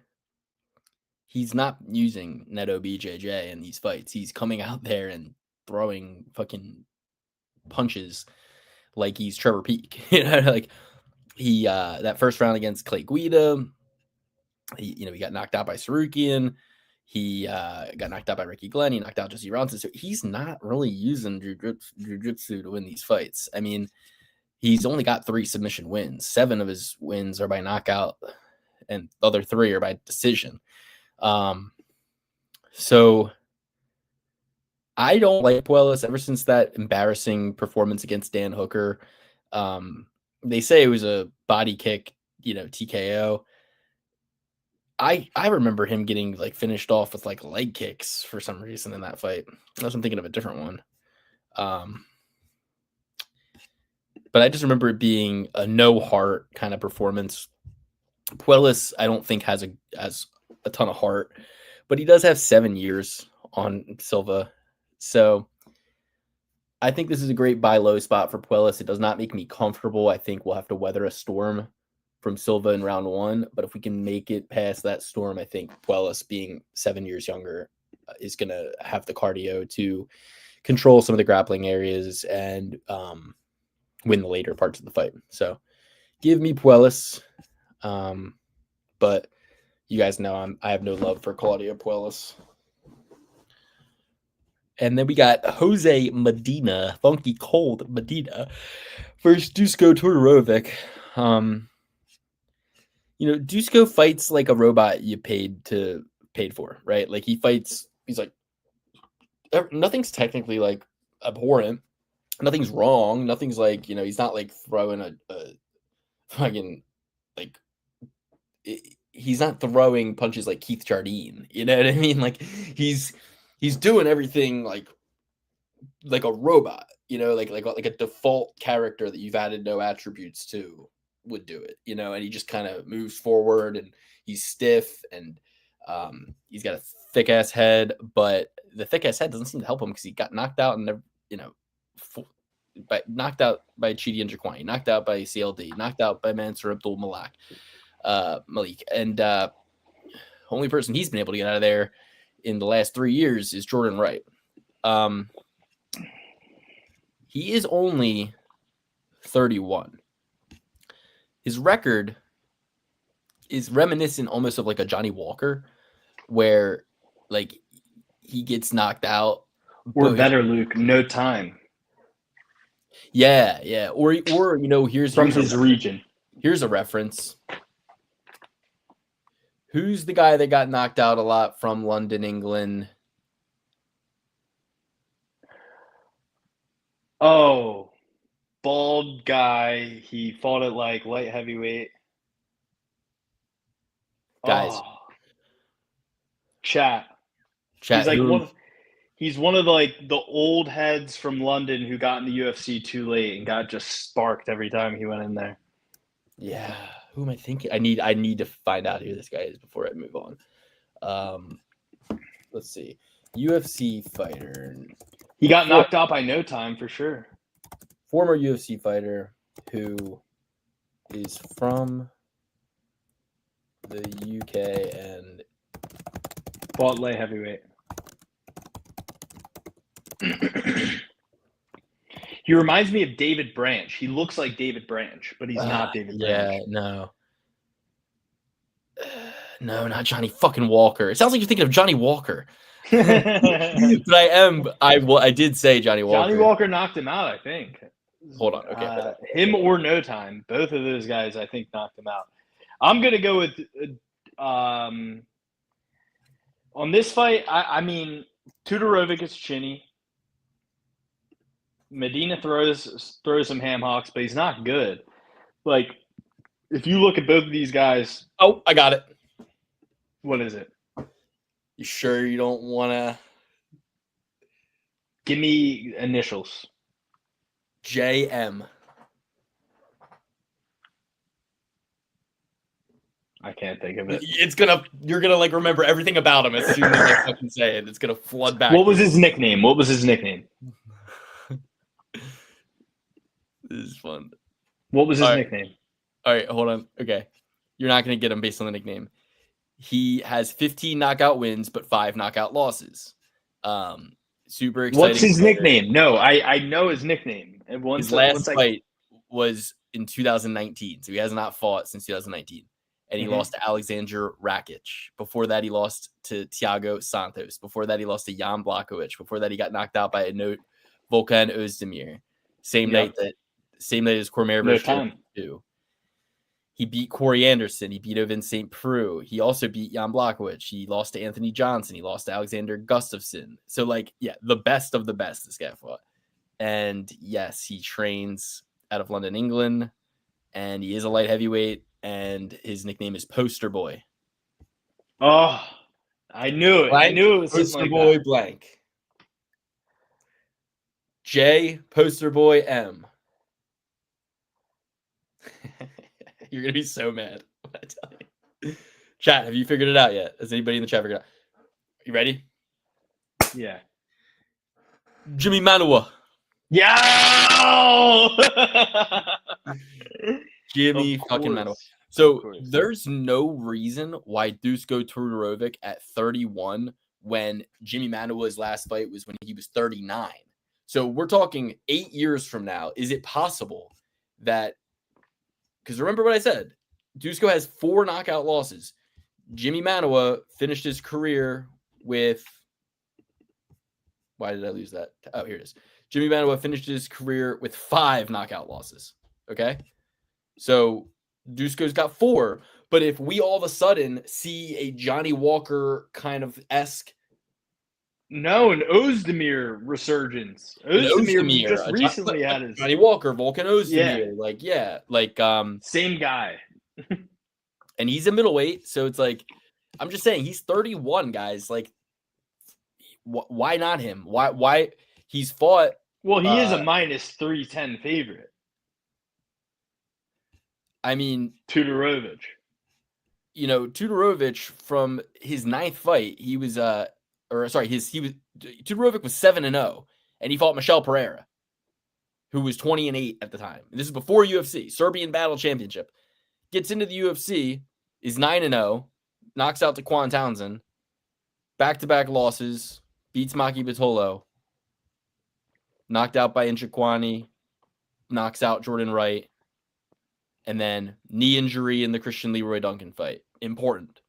He's not using Neto BJJ in these fights. He's coming out there and throwing fucking punches like he's Trevor Peak. Like he that first round against Clay Guida, he got knocked out by Sarukian. He got knocked out by Ricky Glenn. He knocked out Jesse Ronson. So he's not really using jiu-jitsu to win these fights. I mean, he's only got 3 submission wins. 7 of his wins are by knockout, and the other 3 are by decision. So I don't like Puelis ever since that embarrassing performance against Dan Hooker. They say it was a body kick, TKO. I remember him getting like finished off with like leg kicks for some reason in that fight. Unless I'm thinking of a different one. But I just remember it being a no heart kind of performance. Puelis, I don't think has a ton of heart, but he does have 7 years on Silva. So I think this is a great buy low spot for Puelis. It does not make me comfortable. I think we'll have to weather a storm from Silva in round 1. But if we can make it past that storm, I think Puelis, being 7 years younger, is going to have the cardio to control some of the grappling areas and win the later parts of the fight. So give me Puelis. But you guys know I have no love for Claudio Puelis. And then we got Jose Medina, Funky Cold Medina, versus Dusko Todorovic. Dusko fights like a robot you paid for, right? Like he fights, he's like, nothing's technically like abhorrent. Nothing's wrong. Nothing's like, he's not like throwing a fucking like, he's not throwing punches like Keith Jardine. You know what I mean? Like he's doing everything like a robot, like a default character that you've added no attributes to would do it, and he just kind of moves forward and he's stiff and he's got a thick ass head, but the thick ass head doesn't seem to help him because he got knocked out and knocked out by Chidi and Jaquani, knocked out by CLD, knocked out by Mansour Abdul Malik, and only person he's been able to get out of there in the last 3 years is Jordan Wright. He is only 31. His record is reminiscent almost of like a Johnny Walker, where like he gets knocked out. Or better, Luke, no time. Yeah. Or here's from his region. Here's a reference. Who's the guy that got knocked out a lot from London, England? Oh, bald guy. He fought at like light heavyweight. Guys. Oh. Chat. He's like he's one of the old heads from London who got in the UFC too late and got just sparked every time he went in there. Yeah. Who am I thinking? I need to find out who this guy is before I move on. Let's see. UFC fighter. He got knocked out by no time for sure. Former UFC fighter who is from the UK and fought light heavyweight. He reminds me of David Branch. He looks like David Branch, but he's not David Branch. Yeah, no, not Johnny fucking Walker. It sounds like you're thinking of Johnny Walker. But I did say Johnny Walker. Johnny Walker knocked him out, I think. Hold on. Okay. Him or no time. Both of those guys, I think, knocked him out. I'm going to go with on this fight, I mean, Todorovic is chinny. Medina throws some ham hocks, but he's not good. Like, if you look at both of these guys. Oh, I got it. What is it? You sure you don't want to? Give me initials. JM. I can't think of it. You're gonna like remember everything about him as soon as I fucking say it. It's gonna flood back. What was his nickname? This is fun. What was his nickname? All right, hold on. Okay. You're not going to get him based on the nickname. He has 15 knockout wins, but 5 knockout losses. Super exciting. What's his nickname? No, I know his nickname. His last fight was in 2019, so he has not fought since 2019. And he lost to Alexander Rakic. Before that, he lost to Thiago Santos. Before that, he lost to Jan Blachowicz. Before that, he got knocked out by Volkan Ozdemir. Same night as Cormier versus Joe. He beat Corey Anderson. He beat Ovin St. Preux. He also beat Jan Blachowicz. He lost to Anthony Johnson. He lost to Alexander Gustafsson. So, the best of the best this guy fought. And, yes, he trains out of London, England. And he is a light heavyweight. And his nickname is Poster Boy. Oh, I knew it. Blank, I knew it was Poster Boy that. Blank. J, Poster Boy M. You're going to be so mad when I tell you. Chat, have you figured it out yet? Has anybody in the chat figured it out? You ready? Yeah. Jimmy Manuwa. Yeah! Jimmy fucking Manuwa. So there's no reason why Dusko Todorovic at 31 when Jimmy Manuwa's last fight was when he was 39. So we're talking 8 years from now. Is it possible that, because remember what I said, Dusko has 4 knockout losses. Jimmy Manuwa finished his career with Why did I lose that? Oh, here it is. Jimmy Manuwa finished his career with 5 knockout losses. Okay. So Dusko's got 4. But if we all of a sudden see a Johnny Walker kind of esque. No, an Özdemir resurgence. Özdemir just recently had his Johnny Walker, Volkan Özdemir. same guy. And he's a middleweight. So it's like, I'm just saying he's 31, guys. Like, why not him? Why he's fought? Well, he is a minus 310 favorite. I mean, Tudorovic. Tudorovic from his 9th fight, Tudorovic was 7-0, and he fought Michel Pereira, who was 20-8 at the time. And this is before UFC, Serbian Battle Championship. Gets into the UFC, is 9-0, knocks out Daquan Townsend, back-to-back losses, beats Maki Bitolo, knocked out by Njokuani, knocks out Jordan Wright, and then knee injury in the Christian Leroy Duncan fight. Important.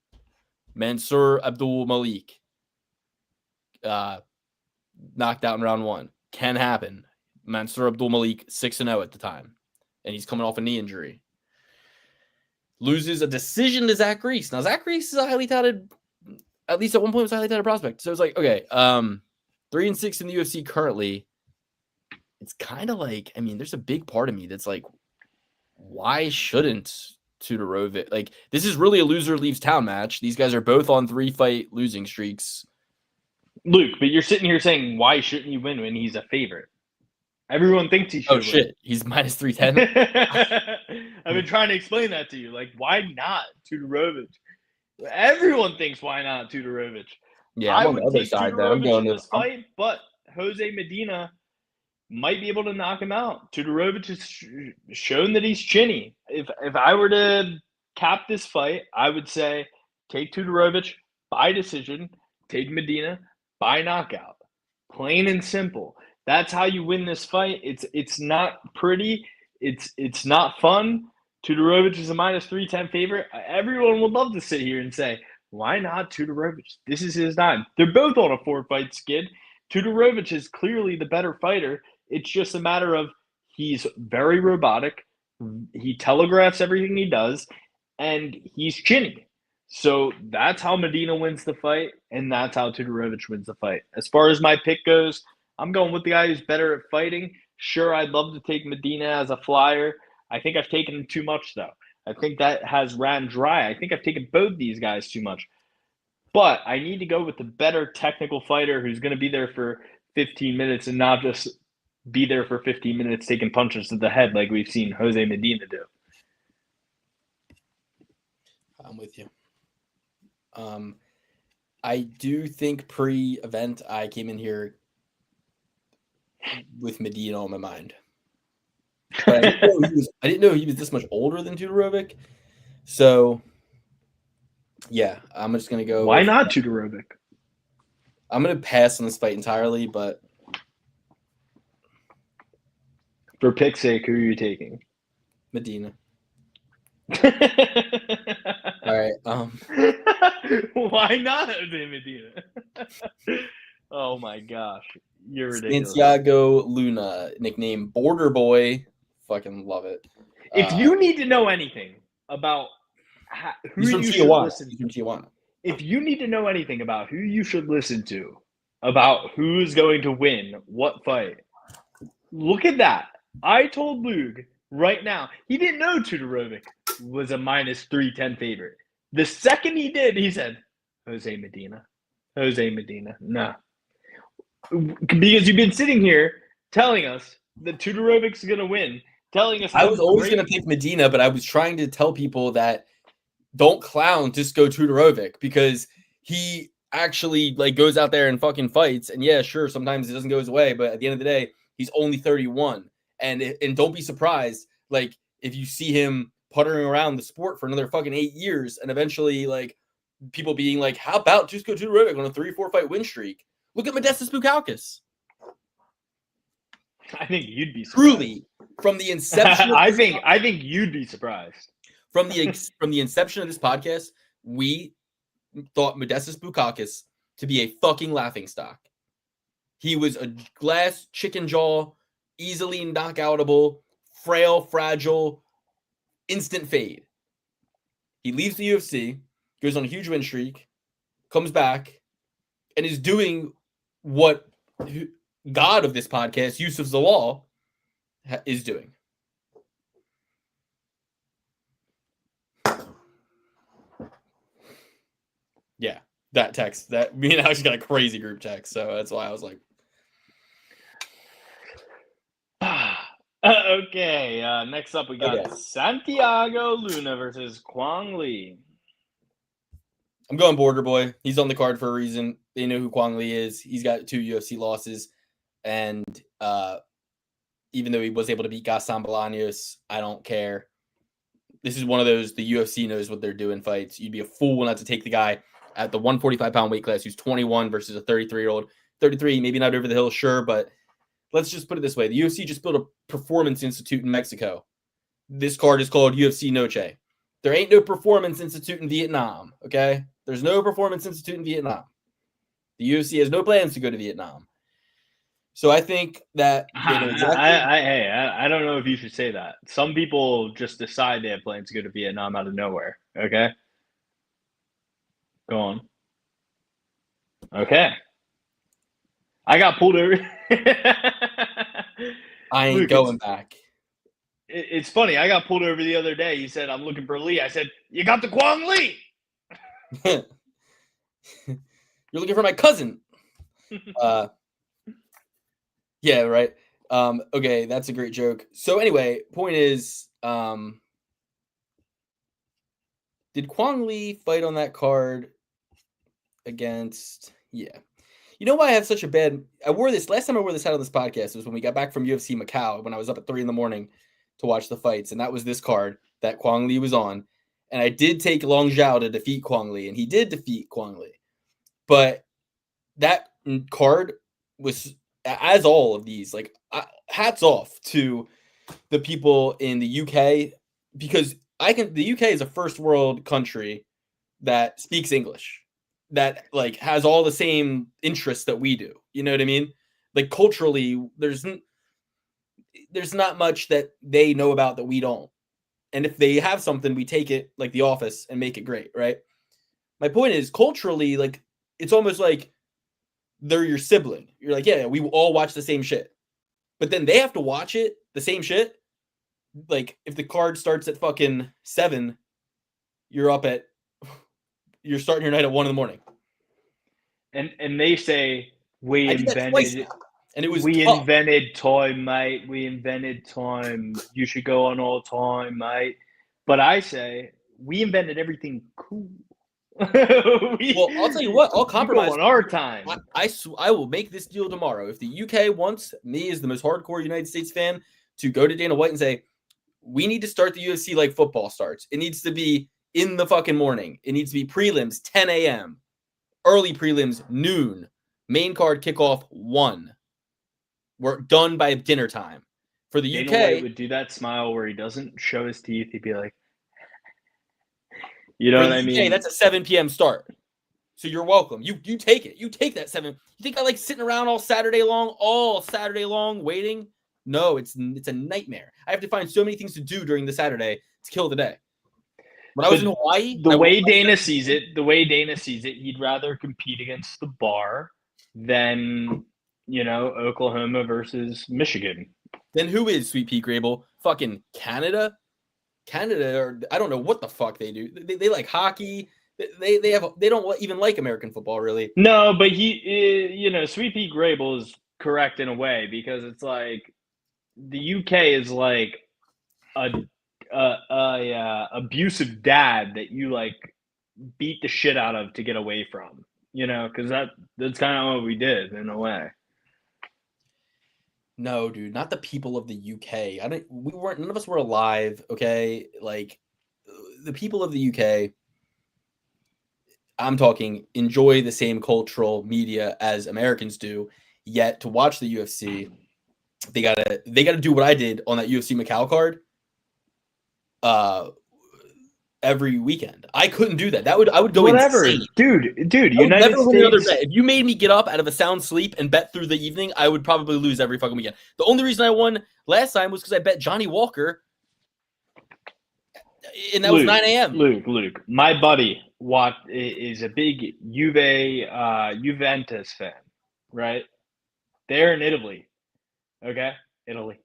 Mansour Abdul Malik knocked out in round 1. Can happen. Mansour Abdul Malik 6-0 at the time, and he's coming off a knee injury. Loses a decision to Zach Reese. Now, Zach Reese is a highly touted, at least at one point, was a highly touted prospect. So it's like, okay, 3-6 in the UFC currently. It's kind of like, I mean, there's a big part of me that's like, why shouldn't Tudorovic? Like, this is really a loser leaves town match. These guys are both on 3-fight losing streaks. Luke, but you're sitting here saying, why shouldn't you win when he's a favorite? Everyone thinks he should. Oh, shit. Win. He's minus 310. I've been trying to explain that to you. Like, why not Tudorovic? Everyone thinks, why not Tudorovic? Yeah, I'm on the other side, though. I'm going to this fight, but Jose Medina might be able to knock him out. Tudorovic has shown that he's chinny. If I were to cap this fight, I would say take Tudorovic by decision, take Medina by knockout. Plain and simple. That's how you win this fight. It's not pretty. It's not fun. Tudorovic is a minus 310 favorite. Everyone would love to sit here and say, why not Tudorovic? This is his time. They're both on a 4-fight skid. Tudorovic is clearly the better fighter. It's just a matter of he's very robotic. He telegraphs everything he does, and he's chinny. So that's how Medina wins the fight, and that's how Tudorovic wins the fight. As far as my pick goes, I'm going with the guy who's better at fighting. Sure, I'd love to take Medina as a flyer. I think I've taken him too much, though. I think that has ran dry. I think I've taken both these guys too much. But I need to go with the better technical fighter who's going to be there for 15 minutes and not just be there for 15 minutes taking punches to the head like we've seen Jose Medina do. I'm with you. I do think pre-event I came in here with Medina on my mind. But I didn't know he was this much older than Tudorovic. So, yeah, I'm just going to go. Why not Tudorovic? I'm going to pass on this fight entirely, but. For pick's sake, who are you taking? Medina. All right. Why not Medina? Oh my gosh, you're ridiculous. Santiago Luna, nickname Border Boy. Fucking love it. If you need to know anything about who you should listen to, if you need to know anything about who you should listen to, about who's going to win what fight, look at that. I told Luke right now, he didn't know Tudorovic was a minus 310 favorite. The second he did, he said, Jose Medina. Jose Medina. Nah. Because you've been sitting here telling us that Tudorovic's going to win, telling us I was always going to pick Medina, but I was trying to tell people that don't clown Dusko Tudorovic because he actually like goes out there and fucking fights. And yeah, sure, sometimes it doesn't go his way, but at the end of the day, he's only 31. And don't be surprised, like, if you see him puttering around the sport for another fucking 8 years and eventually, like, people being like, how about Dusko Tudorovic on a 3-4 fight win streak? Look at Modestas Bukauskas. I think you'd be surprised. Truly, from the inception of I think you'd be surprised. From the inception of this podcast, we thought Modestas Bukauskas to be a fucking laughingstock. He was a glass chicken jaw, easily knockoutable, frail, fragile, instant fade. He leaves the UFC, goes on a huge win streak, comes back, and is doing what God of this podcast, Yusuf Zalal, is doing. Yeah, that text. That me and Alex got a crazy group text, so that's why I was like, okay. Next up, we got Santiago Luna versus Kwang Lee. I'm going Border Boy. He's on the card for a reason. They know who Kwang Lee is. He's got 2 UFC losses, and even though he was able to beat Gaston Bolaños, I don't care. This is one of those, the UFC knows what they're doing fights. You'd be a fool not to take the guy at the 145-pound weight class who's 21 versus a 33-year-old. 33, maybe not over the hill, sure, but let's just put it this way. The UFC just built a performance institute in Mexico. This card is called UFC Noche. There ain't no performance institute in Vietnam, okay? There's no performance institute in Vietnam. The UFC has no plans to go to Vietnam. So I think that I don't know if you should say that. Some people just decide they have plans to go to Vietnam out of nowhere. Okay, go on. Okay, I got pulled over. I ain't going back. It's funny. I got pulled over the other day. He said, "I'm looking for Lee." I said, "You got the Kwang Lee." You're looking for my cousin. Yeah, right. Okay, that's a great joke. So anyway, point is, did Kwang Lee fight on that card against? Yeah. You know why I have such a bad? I wore this last time I wore this hat on this podcast was when we got back from UFC Macau when I was up at 3 a.m. to watch the fights, and that was this card that Kwang Lee was on. And I did take Long Zhao to defeat Kwang Lee, and he did defeat Kwang Lee. But that card was, as all of these, like, hats off to the people in the UK, because the UK is a first world country that speaks English, that like has all the same interests that we do. You know what I mean? Like culturally, there's not much that they know about that we don't. And if they have something, we take it like The Office and make it great, right? My point is, culturally, like, it's almost like they're your sibling. You're like, yeah, we all watch the same shit. But then they have to watch it, the same shit. Like, if the card starts at fucking 7, you're starting your night at 1 a.m. And they say, we invented and it was we tough. invented time, mate. We invented time. You should go on all time, mate. But I say, we invented everything cool. Well, I'll tell you what, I'll compromise on our time. I will make this deal tomorrow. If the UK wants me as the most hardcore United States fan to go to Dana White and say, we need to start the UFC like football starts. It needs to be in the fucking morning. It needs to be prelims 10 a.m. Early prelims noon. Main card kickoff 1. We're done by dinner time. For the Dana UK, White would do that smile where he doesn't show his teeth. He'd be like, you know what I mean? That's a 7 p.m. start. So you're welcome. You take it. You take that 7. You think I like sitting around all Saturday long waiting? No, it's a nightmare. I have to find so many things to do during the Saturday to kill the day. When I was in Hawaii, the way Dana sees it, he'd rather compete against the bar than, Oklahoma versus Michigan. Then who is Sweet Pea Grable? Fucking Canada? Or I don't know what the fuck they do. They like hockey. They don't even like American football, really. No, but Sweet Pea Grable is correct in a way, because it's like the UK is like a abusive dad that you like beat the shit out of to get away from, because that's kind of what we did in a way. No, dude, not the people of the UK. None of us were alive, okay? Like, the people of the UK, I'm talking, enjoy the same cultural media as Americans do, yet to watch the UFC, they gotta do what I did on that UFC Macau card. every weekend. I couldn't do that. I would go Whatever, insane. dude. I would United never win another States. bet. If you made me get up out of a sound sleep and bet through the evening, I would probably lose every fucking weekend. The only reason I won last time was because I bet Johnny Walker, and that was 9 a.m. Luke, my buddy is a big Juventus fan, right? They're in Italy, okay, Italy,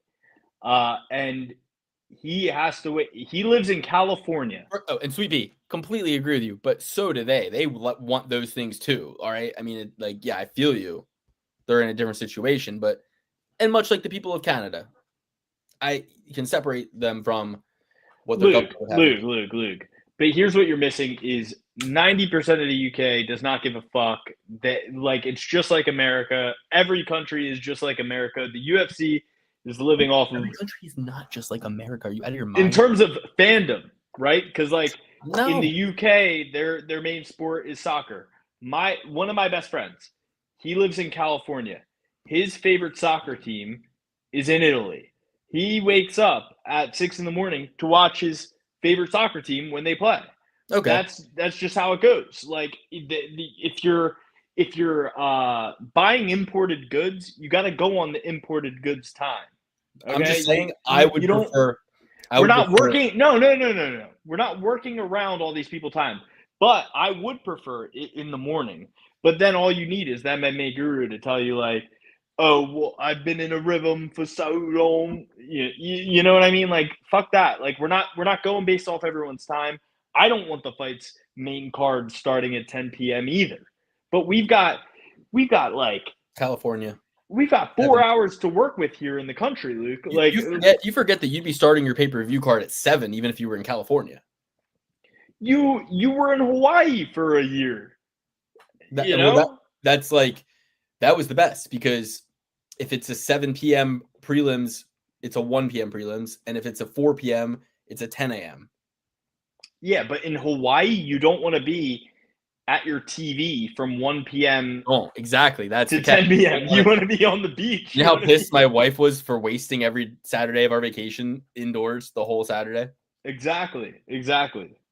and he has to wait. He lives in California. Oh, and Sweet Pea, completely agree with you, but so do they. They want those things too. All right, I mean, I feel you. They're in a different situation, and much like the people of Canada, I can separate them from what they're Luke. But here's what you're missing: is 90% of the UK does not give a fuck. That it's just like America. Every country is just like America. The UFC is living off of. Every country is not just like America. Are you out of your mind? In terms of fandom, right? Because No. in the UK, their main sport is soccer. One of my best friends, he lives in California. His favorite soccer team is in Italy. He wakes up at 6 a.m. to watch his favorite soccer team when they play. Okay, That's just how it goes. If you're buying imported goods, you got to go on the imported goods time. Okay? I'm just saying I would prefer. We're not working. No. We're not working around all these people time. But I would prefer it in the morning. But then all you need is that MMA guru to tell you oh, well, I've been in a rhythm for so long. You know what I mean? Fuck that. We're not going based off everyone's time. I don't want the fight's main card starting at 10 p.m. either. But we've got California. We've got 4 hours to work with here in the country, Luke. You forget that you'd be starting your pay-per-view card at 7, even if you were in California. You were in Hawaii for a year. That was the best, because if it's a 7 p.m. prelims, it's a 1 p.m. prelims, and if it's a 4 p.m., it's a 10 a.m. Yeah, but in Hawaii, you don't want to be at your TV from 1 p.m. Oh, exactly. That's to 10 p.m. You want to be on the beach. You know how pissed my wife was for wasting every Saturday of our vacation indoors the whole Saturday? Exactly.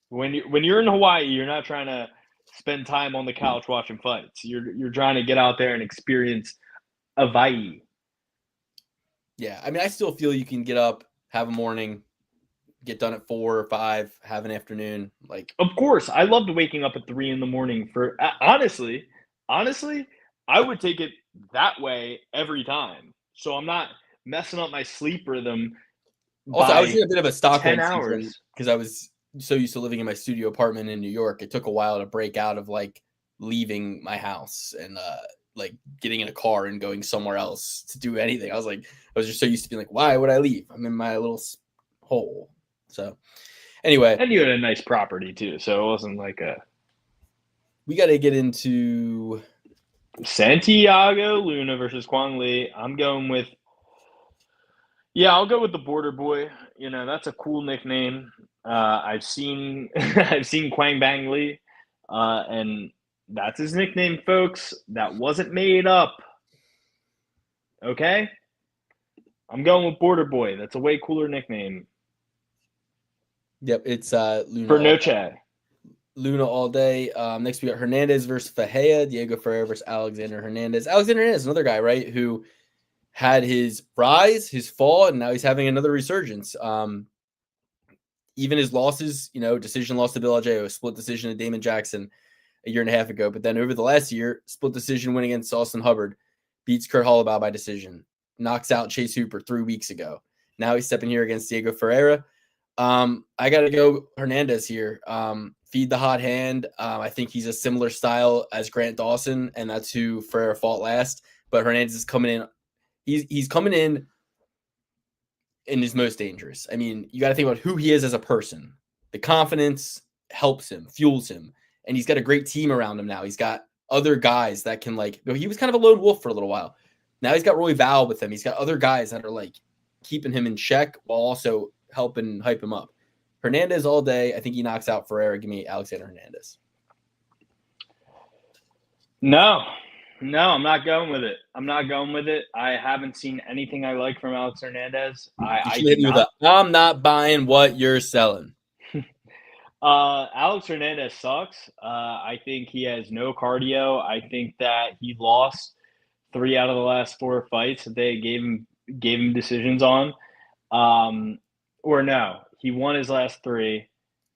When you're in Hawaii, you're not trying to spend time on the couch watching fights. You're trying to get out there and experience Hawaii. Yeah, I mean, I still feel you can get up, have a morning, get done at 4 or 5, have an afternoon. Of course, I loved waking up at 3 a.m. for honestly, I would take it that way every time. So I'm not messing up my sleep rhythm. Also, I was in a bit of a Stockholm 10 hours because I was so used to living in my studio apartment in New York. It took a while to break out of leaving my house and getting in a car and going somewhere else to do anything. I was just so used to being why would I leave? I'm in my little hole. So anyway, and you had a nice property too, so it wasn't we got to get into Santiago Luna versus Kwang Lee. I'll go with the Border Boy. That's a cool nickname. I've seen Kwang Bang Lee, and that's his nickname, folks. That wasn't made up. Okay? I'm going with Border Boy. That's a way cooler nickname. Yep, it's Luna for Noche. Luna all day. Next we got Hernandez versus Fajea, Diego Ferreira versus Alexander Hernandez. Alexander Hernandez, another guy, right, who had his rise, his fall, and now he's having another resurgence. Even his losses, decision loss to Bill Algeo, split decision to Damon Jackson a year and a half ago. But then over the last year, split decision win against Austin Hubbard, beats Kurt Hollabaugh by decision, knocks out Chase Hooper 3 weeks ago. Now he's stepping here against Diego Ferreira. I got to go Hernandez here. Feed the hot hand. I think he's a similar style as Grant Dawson, and that's who Ferreira fought last. But Hernandez is coming in. He's coming in his most dangerous. I mean, you got to think about who he is as a person. The confidence helps him, fuels him, and he's got a great team around him now. He's got other guys that can he was kind of a lone wolf for a little while. Now he's got Roy Val with him. He's got other guys that are keeping him in check while also helping hype him up. Hernandez all day. I think he knocks out Ferreira. Give me Alexander Hernandez. No, I'm not going with it. I haven't seen anything I like from Alex Hernandez. I'm not buying what you're selling. Alex Hernandez sucks. I think he has no cardio. I think that he lost 3 out of the last 4 fights that they gave him decisions on. Or no, he won his last 3.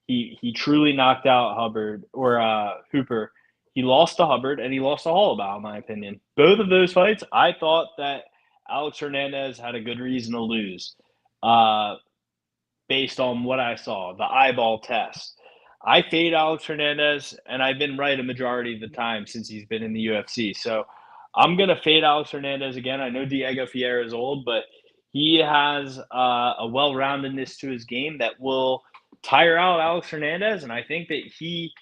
He truly knocked out Hubbard or Hooper. He lost to Hubbard and he lost to Holloway, in my opinion. Both of those fights, I thought that Alex Hernandez had a good reason to lose, based on what I saw, the eyeball test. I fade Alex Hernandez, and I've been right a majority of the time since he's been in the UFC. So I'm going to fade Alex Hernandez again. I know Diego Fierro is old, but he has a well-roundedness to his game that will tire out Alex Hernandez, and I think that he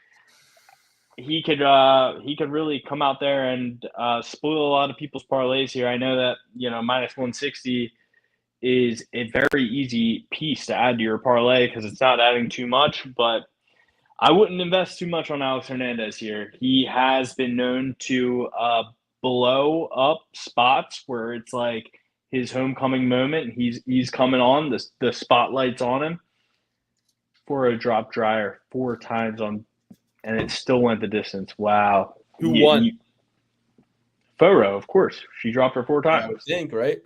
could really come out there and spoil a lot of people's parlays here. I know that minus 160 is a very easy piece to add to your parlay because it's not adding too much, but I wouldn't invest too much on Alex Hernandez here. He has been known to blow up spots where it's like his homecoming moment. He's coming on, the spotlight's on him for a drop dryer 4 times on, and it still went the distance. Wow. Who won? Foro, of course. She dropped her 4 times. I would think, right?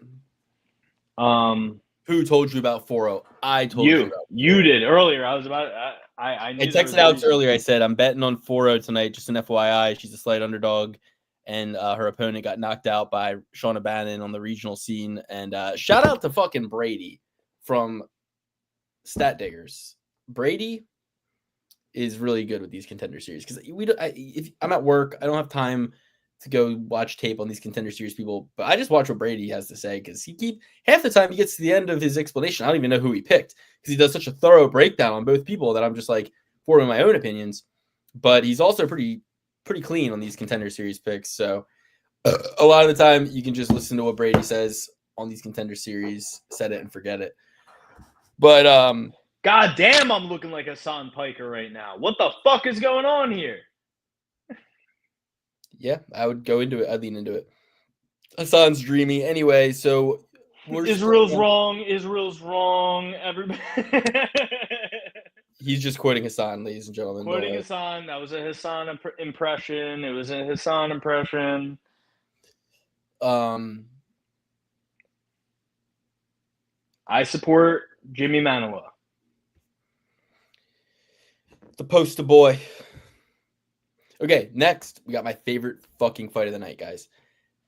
Who told you about 4-0? I told you. You did earlier. I was about. I texted Alex earlier. I said I'm betting on 4-0 tonight. Just an FYI, she's a slight underdog, and her opponent got knocked out by Shauna Bannon on the regional scene. And shout out to fucking Brady from Stat Diggers. Brady is really good with these contender series because if I'm at work, I don't have time to go watch tape on these contender series people, but I just watch what Brady has to say because half the time he gets to the end of his explanation, I don't even know who he picked because he does such a thorough breakdown on both people that I'm just like forming my own opinions. But he's also pretty clean on these contender series picks. So a lot of the time you can just listen to what Brady says on these contender series, set it and forget it. But God damn, I'm looking like Hassan Piker right now. What the fuck is going on here? Yeah, I would go into it. I'd lean into it. Hassan's dreamy. Anyway, so Israel's wrong. Everybody. He's just quoting Hassan, ladies and gentlemen. Quoting Hassan. That was a Hassan impression. It was a Hassan impression. I support Jimmy Manuwa. The poster boy. Okay, next, we got my favorite fucking fight of the night, guys.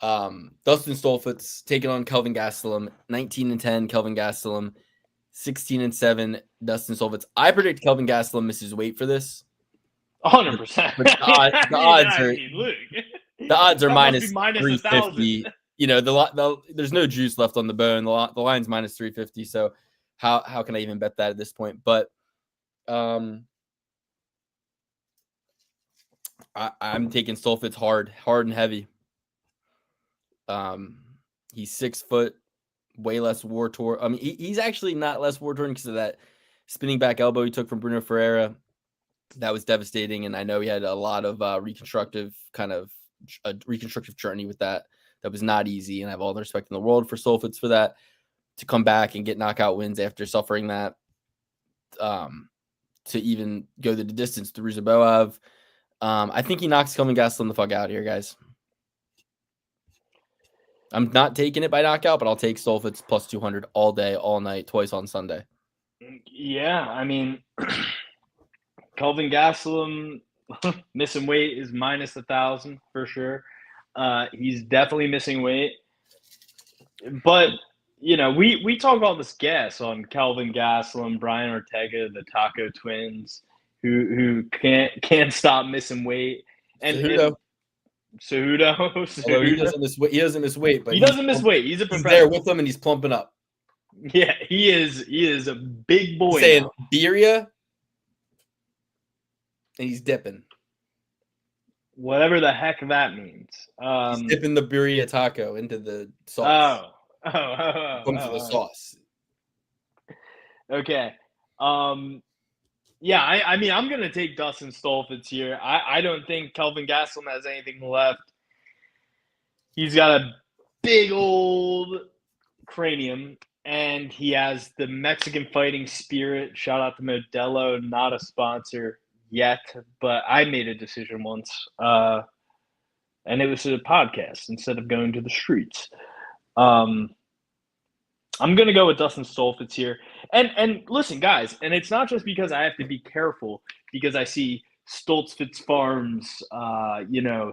Dustin Stolfitz taking on Kelvin Gastelum. 19-10, Kelvin Gastelum. 16-7, Dustin Stolfitz. I predict Kelvin Gastelum misses weight for this. 100%. The odds are minus 350. There's no juice left on the bone. The line's minus 350. So how can I even bet that at this point? But I'm taking Stolfitz hard and heavy. He's 6 foot, way less war torn. I mean, he's actually not less war torn because of that spinning back elbow he took from Bruno Ferreira. That was devastating, and I know he had a lot of reconstructive journey with that. That was not easy, and I have all the respect in the world for Stolfitz for that, to come back and get knockout wins after suffering that, to even go the distance to Ruzaboev. I think he knocks Kelvin Gastelum the fuck out here, guys. I'm not taking it by knockout, but I'll take Stolfitz plus 200 all day, all night, twice on Sunday. Yeah, I mean, Kelvin Gastelum missing weight is minus 1,000 for sure. He's definitely missing weight. But, we talk all this gas on Kelvin Gastelum, Brian Ortega, the Taco Twins, who can't stop missing weight. And Cejudo. He doesn't miss weight. He doesn't miss weight, but he doesn't miss weight. He's there with them and he's plumping up. Yeah, he is a big boy. He's saying birria, and he's dipping. Whatever the heck that means. He's dipping the birria taco into the sauce. Comes with the sauce. Okay. Yeah, I mean, I'm going to take Dustin Stolfitz here. I don't think Kelvin Gastelum has anything left. He's got a big old cranium. and he has the Mexican fighting spirit. Shout out to Modelo, not a sponsor yet, but I made a decision once, and it was a podcast instead of going to the streets. I'm going to go with Dustin Stolfitz here. And listen, guys, and it's not just because I have to be careful because I see Stolfitz Farms,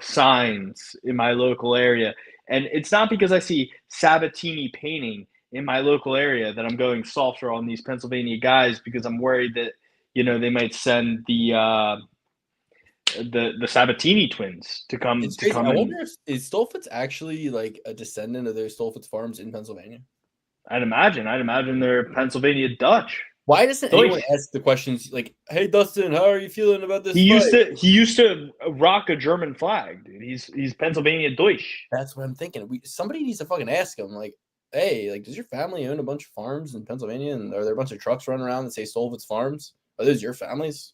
signs in my local area. And it's not because I see Sabatini painting in my local area that I'm going softer on these Pennsylvania guys because I'm worried that, they might send the Sabatini twins to come. It's to crazy. come I in. wonder if is Stolfitz actually like a descendant of those Stolfitz farms in Pennsylvania? I'd imagine they're Pennsylvania Dutch. Why doesn't Deutsch. anyone ask the questions like, "Hey, Dustin, how are you feeling about this?" He fight? used to rock a German flag, dude. He's Pennsylvania Deutsch. That's what I'm thinking. Somebody needs to fucking ask him, like, "Hey, like, does your family own a bunch of farms in Pennsylvania? And are there a bunch of trucks running around that say Stolfitz Farms? Are those your families?"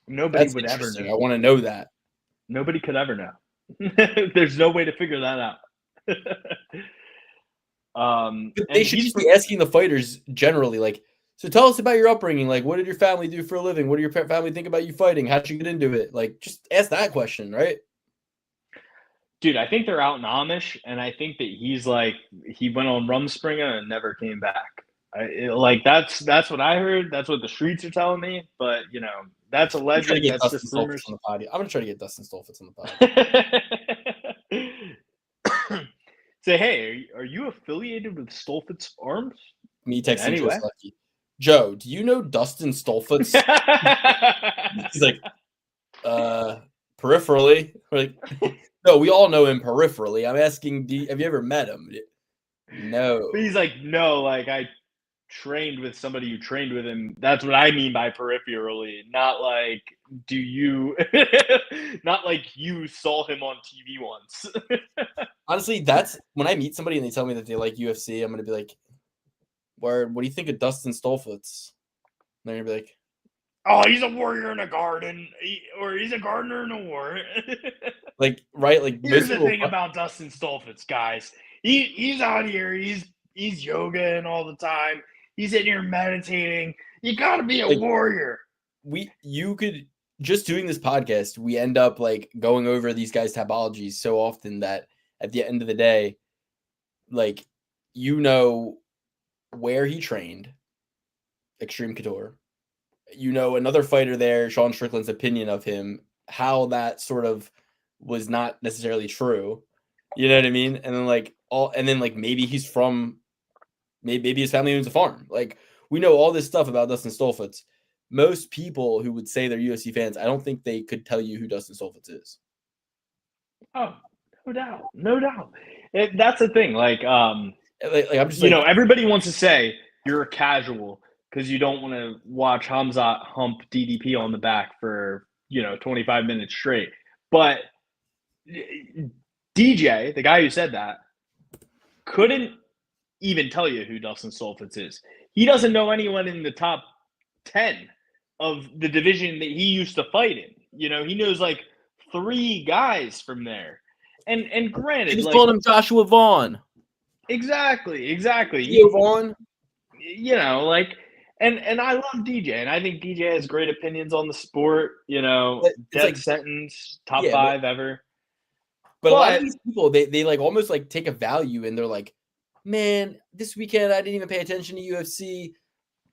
Nobody That's would ever interesting. know. I want to know that. Nobody could ever know. There's no way to figure that out. But they should just be asking the fighters generally, like, so tell us about your upbringing. Like, what did your family do for a living? What do your family think about you fighting? How'd you get into it? Like, just ask that question, right? Dude, I think they're out in Amish, and I think that he went on Rumspringa and never came back. That's what I heard. That's what the streets are telling me. But that's a legend. That's just rumors. On the pod. I'm gonna try to get Dustin Stolfitz on the pod. Say, hey, are you affiliated with Stolfitz Farms? Me texting Joe Lucky. Joe, do you know Dustin Stolfitz? He's like, peripherally. We're like, no, we all know him peripherally. I'm asking, have you ever met him? No. But he's like, no, like I trained with somebody who trained with him. That's what I mean by peripherally. Not like, not like you saw him on TV once. Honestly, that's when I meet somebody and they tell me that they like UFC, I'm going to be like, what do you think of Dustin Stolfitz? And they're going to be like, oh, he's a warrior in a garden, or he's a gardener in a war. Like, right? Like, here's the thing about Dustin Stolfitz, guys. He's out here. He's yogaing all the time. He's in here meditating. You got to be a warrior. You could just doing this podcast. We end up like going over these guys' topologies so often that at the end of the day, like where he trained, Extreme Couture. Another fighter there, Sean Strickland's opinion of him, how that sort of was not necessarily true. You know what I mean? And then maybe he's from, maybe his family owns a farm. Like, we know all this stuff about Dustin Stolfitz. Most people who would say they're UFC fans, I don't think they could tell you who Dustin Stolfitz is. Oh, no doubt. That's the thing. I'm just, everybody wants to say you're a casual because you don't want to watch Hamzat hump DDP on the back for 25 minutes straight. But DJ, the guy who said that, couldn't even tell you who Dustin Stolfitz is. He doesn't know anyone in the top 10 of the division that he used to fight in. He knows like 3 guys from there. And granted, he's calling him Joshua Vaughn. Exactly. Vaughn. And I love DJ, and I think DJ has great opinions on the sport. Death sentence, top 5 ever. But a lot of these people, they like almost like take a value, and they're like, man, this weekend I didn't even pay attention to UFC.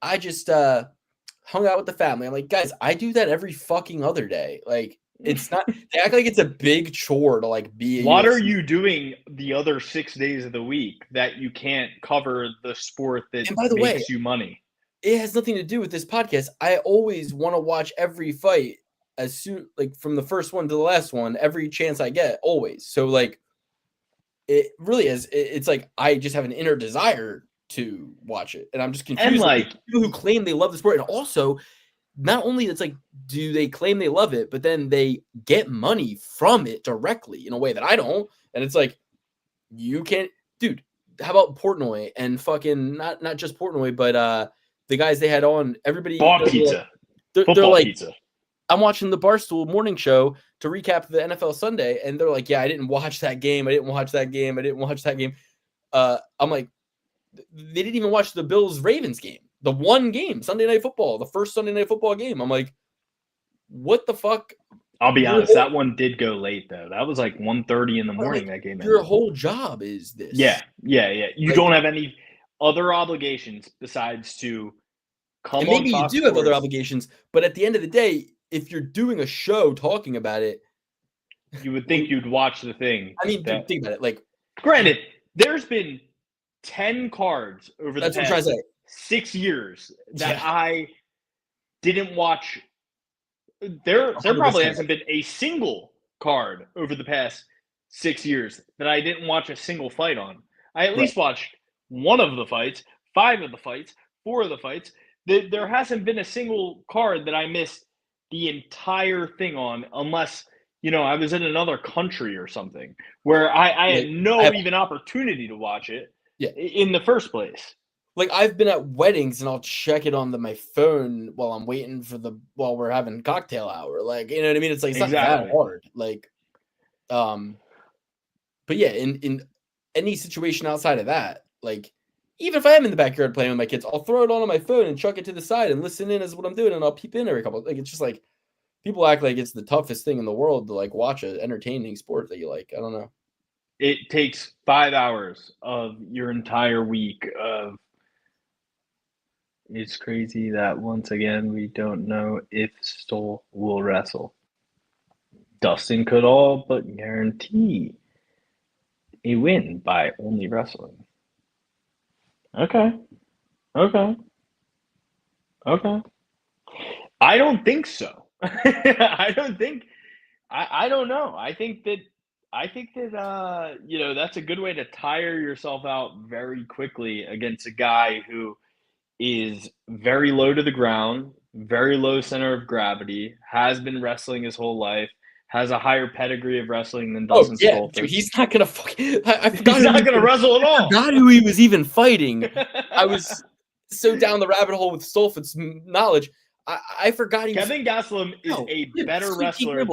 I just hung out with the family. I'm like, guys, I do that every fucking other day. Like, it's not. They act like it's a big chore to like be. What are you doing the other 6 days of the week that you can't cover the sport that makes you money? It has nothing to do with this podcast. I always want to watch every fight as soon, like from the first one to the last one, every chance I get, always. So like, it really is. It's like I just have an inner desire to watch it, and I'm just confused. And like people who claim they love the sport, and also, not only it's like, do they claim they love it, but then they get money from it directly in a way that I don't. And it's like, you can't, dude. How about Portnoy and fucking not just Portnoy, but the guys they had on, everybody. Pizza. They're like, pizza. I'm watching the Barstool morning show to recap the NFL Sunday, and they're like, yeah, I didn't watch that game. I'm like, they didn't even watch the Bills-Ravens game. The one game, Sunday Night Football, the first Sunday Night Football game. I'm like, what the fuck? I'll be honest, that one did go late though. That was like 1:30 in the morning. That game. Your whole job is this. Yeah. You don't have any other obligations besides to come. And maybe on you do have other obligations, but at the end of the day, if you're doing a show talking about it, you would think you'd watch the thing. I mean, think about it. Like, granted, there's been 10 cards over the past 6 years that I didn't watch. There probably hasn't been a single card over the past 6 years that I didn't watch a single fight on. I at least watched one of the fights, 5 of the fights, 4 of the fights. There hasn't been a single card that I missed the entire thing on, unless, I was in another country or something where I had no even opportunity to watch it in the first place. Like, I've been at weddings and I'll check it on my phone while I'm waiting while we're having cocktail hour. Like, you know what I mean? It's like, it's not that hard. Like, but yeah, in any situation outside of that, like, even if I am in the backyard playing with my kids, I'll throw it on my phone and chuck it to the side and listen in as what I'm doing. And I'll peep in every couple. Like, it's just like, people act like it's the toughest thing in the world to like watch an entertaining sport that you like. I don't know. It takes 5 hours of your entire week of. It's crazy that once again we don't know if Stoll will wrestle. Dustin could all but guarantee a win by only wrestling. Okay. I don't think so. I don't know. I think that that's a good way to tire yourself out very quickly against a guy who is very low to the ground, very low center of gravity, has been wrestling his whole life, has a higher pedigree of wrestling than Dustin Stoltz. Dude, he's not gonna I forgot he's not gonna wrestle at all. I forgot who he was even fighting. I was so down the rabbit hole with Stoltz's knowledge. I forgot Kevin Gastelum is a better wrestler.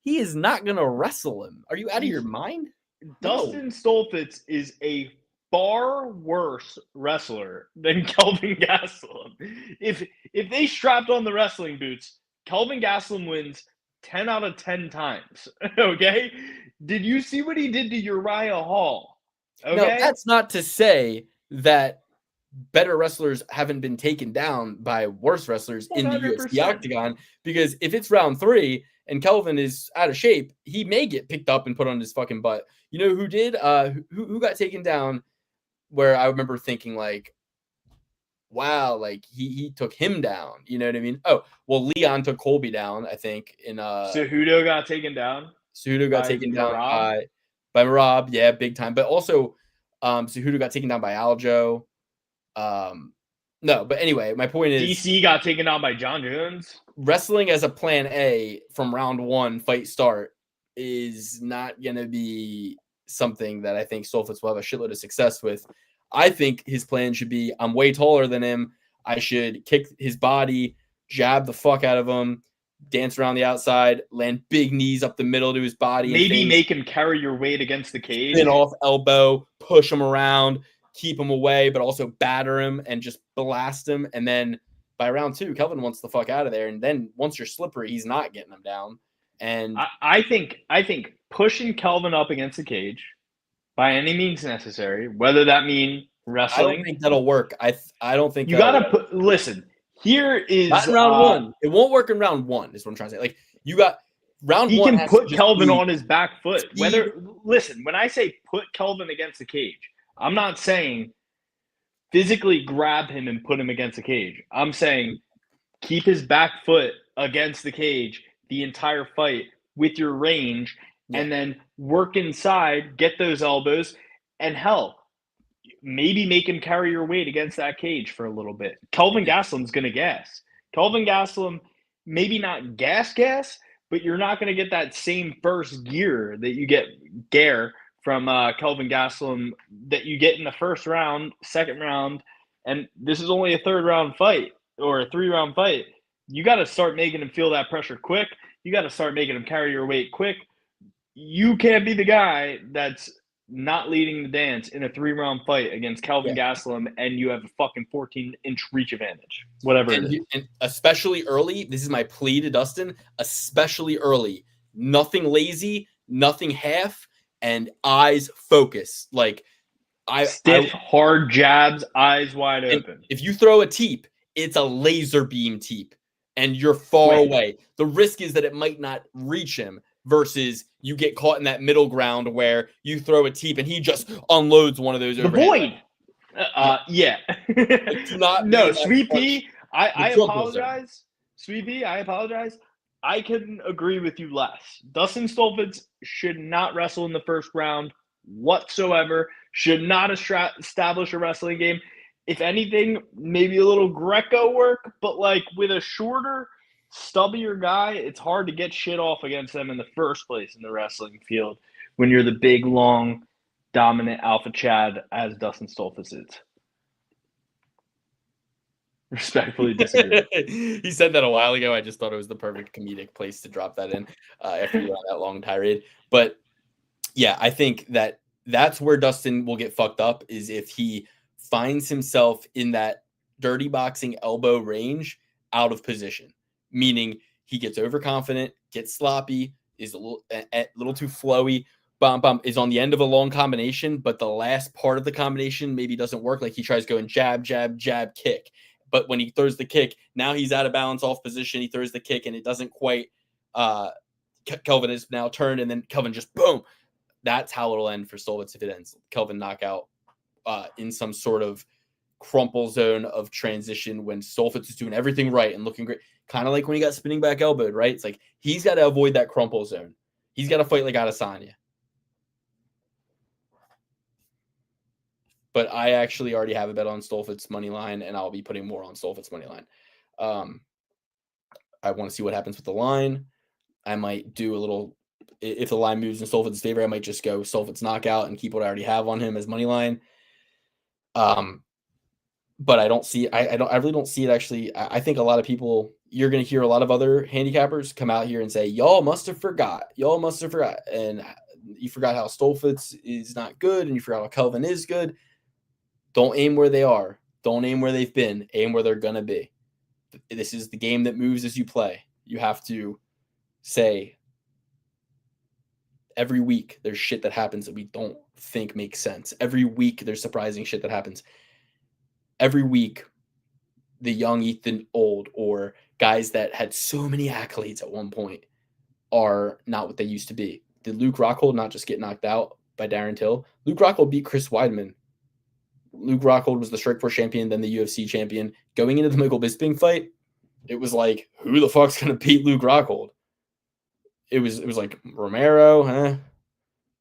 He is not gonna wrestle him. Are you out of your mind? Dustin Stoltz is a far worse wrestler than Kelvin Gastelum. If they strapped on the wrestling boots, Kelvin Gastelum wins 10 out of 10 times. Okay? Did you see what he did to Uriah Hall? Okay? No, that's not to say that better wrestlers haven't been taken down by worse wrestlers 100%. In the UFC octagon, because if it's round 3 and Kelvin is out of shape, he may get picked up and put on his fucking butt. You know who did? Who got taken down? Where I remember thinking like, wow, like he took him down. You know what I mean? Oh, well, Leon took Colby down, I think. Cejudo got taken down. Cejudo got taken down by Marab. Yeah, big time. But also, Cejudo got taken down by Aljo. No, but anyway, my point is DC got taken down by John Jones. Wrestling as a plan A from round 1 fight start is not going to be something that I think Stoltz will have a shitload of success with. I think his plan should be, I'm way taller than him. I should kick his body, jab the fuck out of him, dance around the outside, land big knees up the middle to his body. Maybe make him carry your weight against the cage. Spin off elbow, push him around, keep him away, but also batter him and just blast him. And then by round 2, Kelvin wants the fuck out of there. And then once you're slippery, he's not getting him down. And I think pushing Kelvin up against the cage by any means necessary, whether that mean wrestling. I don't think that'll work. I don't think you gotta listen. Here is not in round 1. It won't work in round 1. Is what I'm trying to say. Like, you got round 1. He can put Kelvin on his back foot. Listen, when I say put Kelvin against the cage, I'm not saying physically grab him and put him against the cage. I'm saying keep his back foot against the cage the entire fight with your range, and then work inside, get those elbows, and hell, maybe make him carry your weight against that cage for a little bit. Kelvin Gastelum's going to gas. Kelvin Gastelum, maybe not gas, but you're not going to get that same first gear that you get from Kelvin Gastelum that you get in the first round, second round, and this is only a 3rd round fight or a 3-round fight. You got to start making him feel that pressure quick. You got to start making him carry your weight quick. You can't be the guy that's not leading the dance in a 3-round fight against Kelvin Gastelum, and you have a fucking 14-inch reach advantage, whatever it is. And especially early, this is my plea to Dustin, especially early, nothing lazy, nothing half, and eyes focused. Like Stiff, hard jabs, eyes wide open. If you throw a teep, it's a laser beam teep, and you're far away. The risk is that it might not reach him, versus you get caught in that middle ground where you throw a teep and he just unloads one of those the overhead. Void. Yeah. No, Sweet Pea, I apologize. Sweet Pea, I apologize. I couldn't agree with you less. Dustin Stolfitz should not wrestle in the first round whatsoever. Should not establish a wrestling game. If anything, maybe a little Greco work, but like with a shorter, stubbier guy, it's hard to get shit off against them in the first place in the wrestling field when you're the big, long, dominant alpha Chad as Dustin Stolfitz is. Respectfully disagree. He said that a while ago. I just thought it was the perfect comedic place to drop that in after you got that long tirade. But yeah, I think that's where Dustin will get fucked up, is if he finds himself in that dirty boxing elbow range out of position, meaning he gets overconfident, gets sloppy, is a little too flowy, is on the end of a long combination, but the last part of the combination maybe doesn't work. Like he tries going jab, jab, jab, kick. But when he throws the kick, now he's out of balance, off position. He throws the kick and it doesn't quite. Kelvin is now turned, and then Kelvin just boom. That's how it'll end for Stolfitz if it ends. Kelvin knockout in some sort of crumple zone of transition when Stolfitz is doing everything right and looking great. Kind of like when he got spinning back elbowed, right? It's like he's got to avoid that crumple zone. He's got to fight like Adesanya. But I actually already have a bet on Stolfitz money line, and I'll be putting more on Stolfitz money line. I want to see what happens with the line. I might do a little, if the line moves in Stolfitz's favor, I might just go Stolfitz knockout and keep what I already have on him as money line. But I don't see, I really don't see it actually. I think a lot of people, you're going to hear a lot of other handicappers come out here and say, y'all must have forgot. And you forgot how Stolfitz is not good, and you forgot how Kelvin is good. Don't aim where they are. Don't aim where they've been. Aim where they're going to be. This is the game that moves as you play. You have to say, every week there's shit that happens that we don't think makes sense. Every week there's surprising shit that happens. Every week, the young eat the old, or guys that had so many accolades at one point are not what they used to be. Did Luke Rockhold not just get knocked out by Darren Till? Luke Rockhold beat Chris Weidman. Luke Rockhold was the Strikeforce champion, then the UFC champion. Going into the Michael Bisping fight, it was like, who the fuck's going to beat Luke Rockhold? It was like Romero,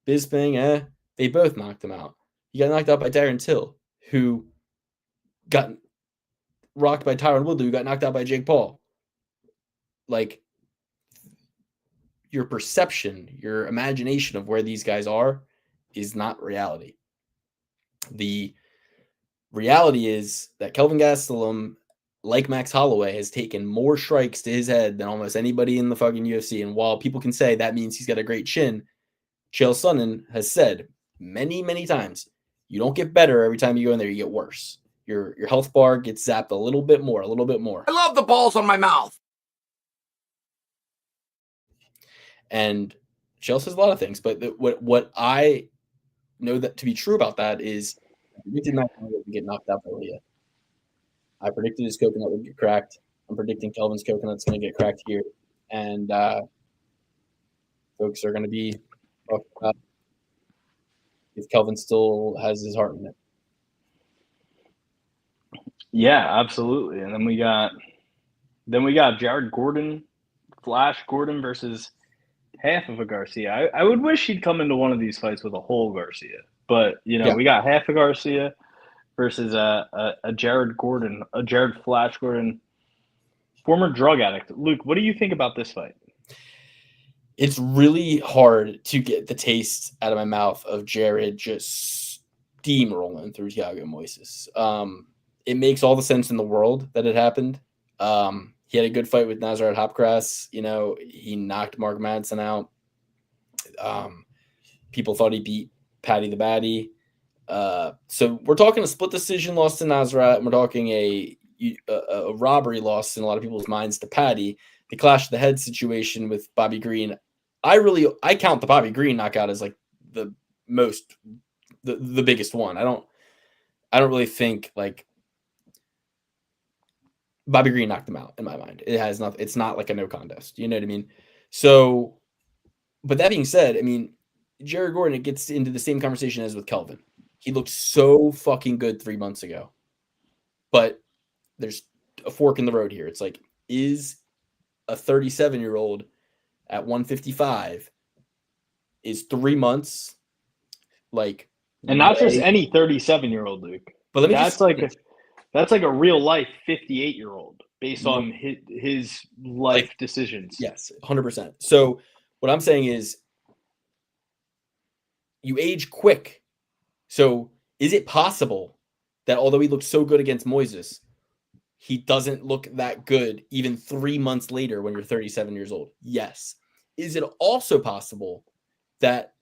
Bisping, they both knocked him out. He got knocked out by Darren Till, who got rocked by Tyron Woodley, who got knocked out by Jake Paul. Like, your perception, your imagination of where these guys are is not reality. The reality is that Kelvin Gastelum, like Max Holloway, has taken more strikes to his head than almost anybody in the fucking UFC. And while people can say that means he's got a great chin, Chael Sonnen has said many, many times, you don't get better every time you go in there, you get worse. Your health bar gets zapped a little bit more. I love the balls on my mouth. And Chael says a lot of things, but what I know that to be true about that is I predicted Max Holloway would get knocked out by Leah. I predicted his coconut would get cracked. I'm predicting Kelvin's coconut's going to get cracked here. And folks are going to be if Kelvin still has his heart in it. Yeah, absolutely. And then we got Jared Gordon, Flash Gordon versus half of a Garcia. I would wish he'd come into one of these fights with a whole Garcia. But, we got half a Garcia versus a Jared Gordon, a Jared Flash Gordon, former drug addict. Luke, what do you think about this fight? It's really hard to get the taste out of my mouth of Jared just steamrolling through Thiago Moises. It makes all the sense in the world that it happened. He had a good fight with Nasrat Hopcross. He knocked Mark Madsen out. People thought he beat Patty the Batty. So we're talking a split decision loss to Nasrat, and we're talking a robbery loss in a lot of people's minds to Patty. The clash of the head situation with Bobby Green. I count the Bobby Green knockout as like the biggest one. I don't really think like Bobby Green knocked him out in my mind. It's not like a no contest. You know what I mean? So, but that being said, I mean, Jared Gordon, it gets into the same conversation as with Kelvin. He looked so fucking good 3 months ago. But there's a fork in the road here. It's like, is a 37-year-old at 155 is 3 months like, and not just any 37-year-old, Luke. But that's like a real life 58-year-old based on his life decisions. Yes, 100%. So what I'm saying is, you age quick. So is it possible that although he looked so good against Moises, he doesn't look that good even 3 months later when you're 37 years old? Yes. Is it also possible that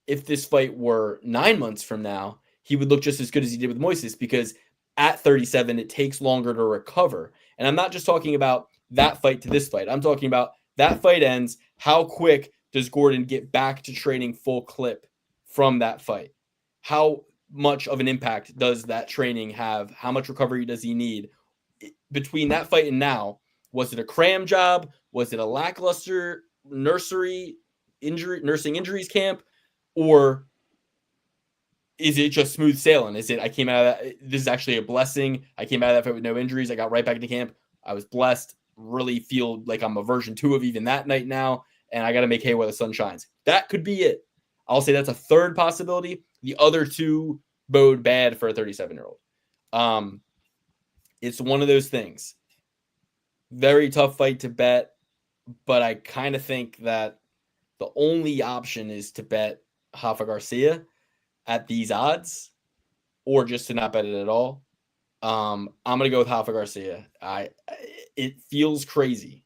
if this fight were 9 months from now, he would look just as good as he did with Moises? Because at 37, it takes longer to recover. And I'm not just talking about that fight to this fight. I'm talking about that fight ends. How quick does Gordon get back to training full clip from that fight? How much of an impact does that training have? How much recovery does he need? Between that fight and now, was it a cram job? Was it a lackluster nursing injuries camp? Or is it just smooth sailing? Is it, I came out of that, this is actually a blessing. I came out of that fight with no injuries. I got right back into camp. I was blessed. Really feel like I'm a version 2 of even that night now. And I got to make hay while the sun shines. That could be it. I'll say that's a third possibility. The other two bode bad for a 37-year-old. It's one of those things. Very tough fight to bet, but I kind of think that the only option is to bet Rafa Garcia at these odds, or just to not bet it at all. I'm going to go with Rafa Garcia. It feels crazy,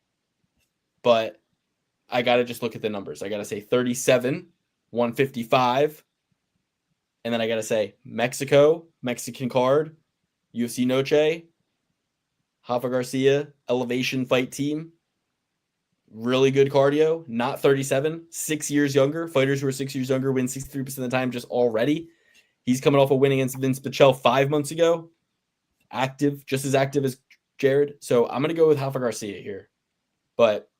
but I got to just look at the numbers. I got to say 37, 155. And then I got to say Mexican card, UFC Noche, Rafa Garcia, elevation fight team. Really good cardio, not 37, 6 years younger. Fighters who are 6 years younger win 63% of the time just already. He's coming off a win against Vince Pichel 5 months ago. Active, just as active as Jared. So I'm going to go with Rafa Garcia here. But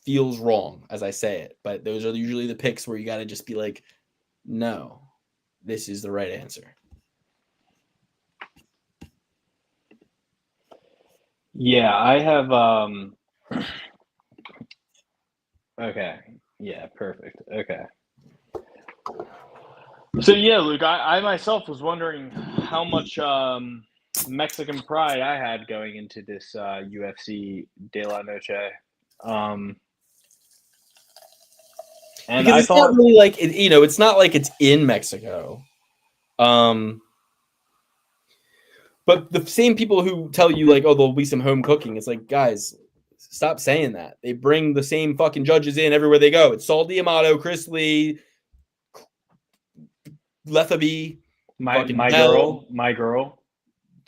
feels wrong as I say it. But those are usually the picks where you got to just be like, no, this is the right answer. Yeah, I have okay. Yeah, perfect. Okay. So yeah, Luke, I myself was wondering how much Mexican pride I had going into this UFC De La Noche. And because I it's thought not really like it's not like it's in Mexico. But the same people who tell you like, oh, there'll be some home cooking. It's like, guys, stop saying that. They bring the same fucking judges in everywhere they go. It's Saul D'Amato, Chris Lee, Lethaby, my girl.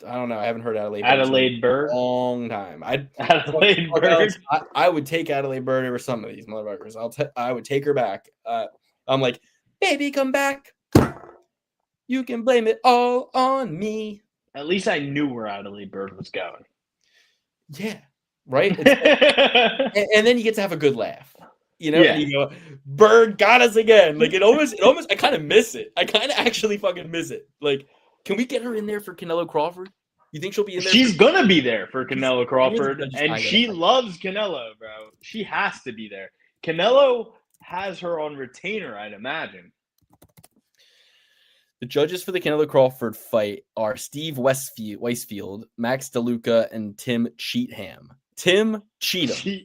I don't know. I haven't heard Adelaide Bird. In a long time. Adelaide Bird. I would take Adelaide Bird over some of these motherfuckers. I would take her back. I'm like, baby, come back. You can blame it all on me. At least I knew where Adelaide Bird was going. Yeah, right. and then you get to have a good laugh. Yeah. You go, Bird got us again. Like it almost. I kind of miss it. I kind of actually fucking miss it. Like, can we get her in there for Canelo Crawford? You think she'll be in there? She's gonna be there for Canelo Crawford, and she loves Canelo, bro. She has to be there. Canelo has her on retainer, I'd imagine. The judges for the Canelo Crawford fight are Steve Weisfield, Max DeLuca, and Tim Cheatham. Tim Cheatham.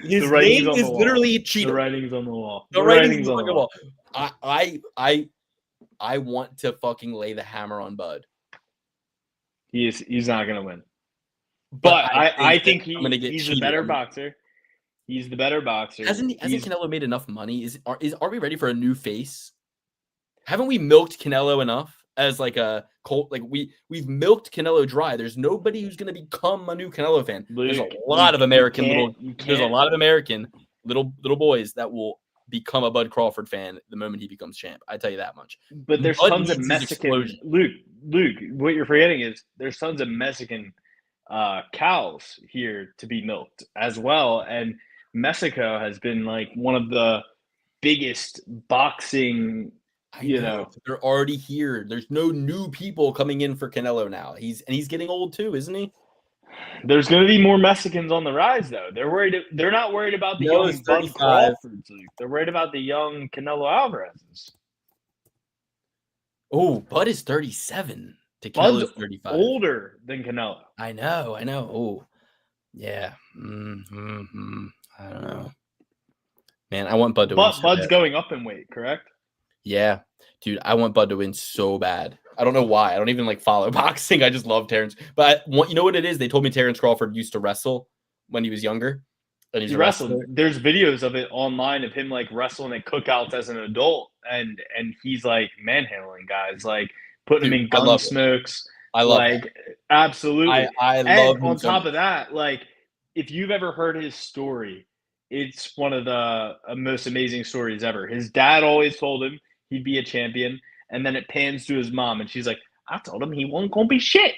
His name is literally Cheatham. The writing's on the wall. The writing's on the wall. I want to fucking lay the hammer on Bud. He's not gonna win. But I think he's a better boxer. He's the better boxer. Hasn't He's- Canelo made enough money? Are we ready for a new face? Haven't we milked Canelo enough as like a cult? Like we've milked Canelo dry. There's nobody who's going to become a new Canelo fan. There's a Luke, lot of American there's little boys that will become a Bud Crawford fan the moment he becomes champ. I tell you that much. But there's Bud tons of needs his Mexican. explosion. Luke, what you're forgetting is there's tons of Mexican cows here to be milked as well, and Mexico has been like one of the biggest boxing. You know, they're already here. There's no new people coming in for Canelo now. He's getting old too, isn't he? There's going to be more Mexicans on the rise, though. They're not worried about the young Bud Crawfords. They're worried about the young Canelo Alvarez's. Oh, Bud is 37. Canelo's 35. Older than Canelo. I know. Oh, yeah. I don't know. Man, I want Bud to win. Bud's going up in weight, correct? Yeah, dude, I want Bud to win so bad. I don't know why. I don't even like follow boxing. I just love Terrence. But you know what it is? They told me Terrence Crawford used to wrestle when he was younger. And he wrestled. There's videos of it online of him like wrestling at cookouts as an adult, and he's like manhandling guys, like putting them in gun smokes. I love like it. Absolutely. I love. And on top of that, like if you've ever heard his story, it's one of the most amazing stories ever. His dad always told him he'd be a champion, and then it pans to his mom, and she's like, "I told him he wasn't gonna be shit."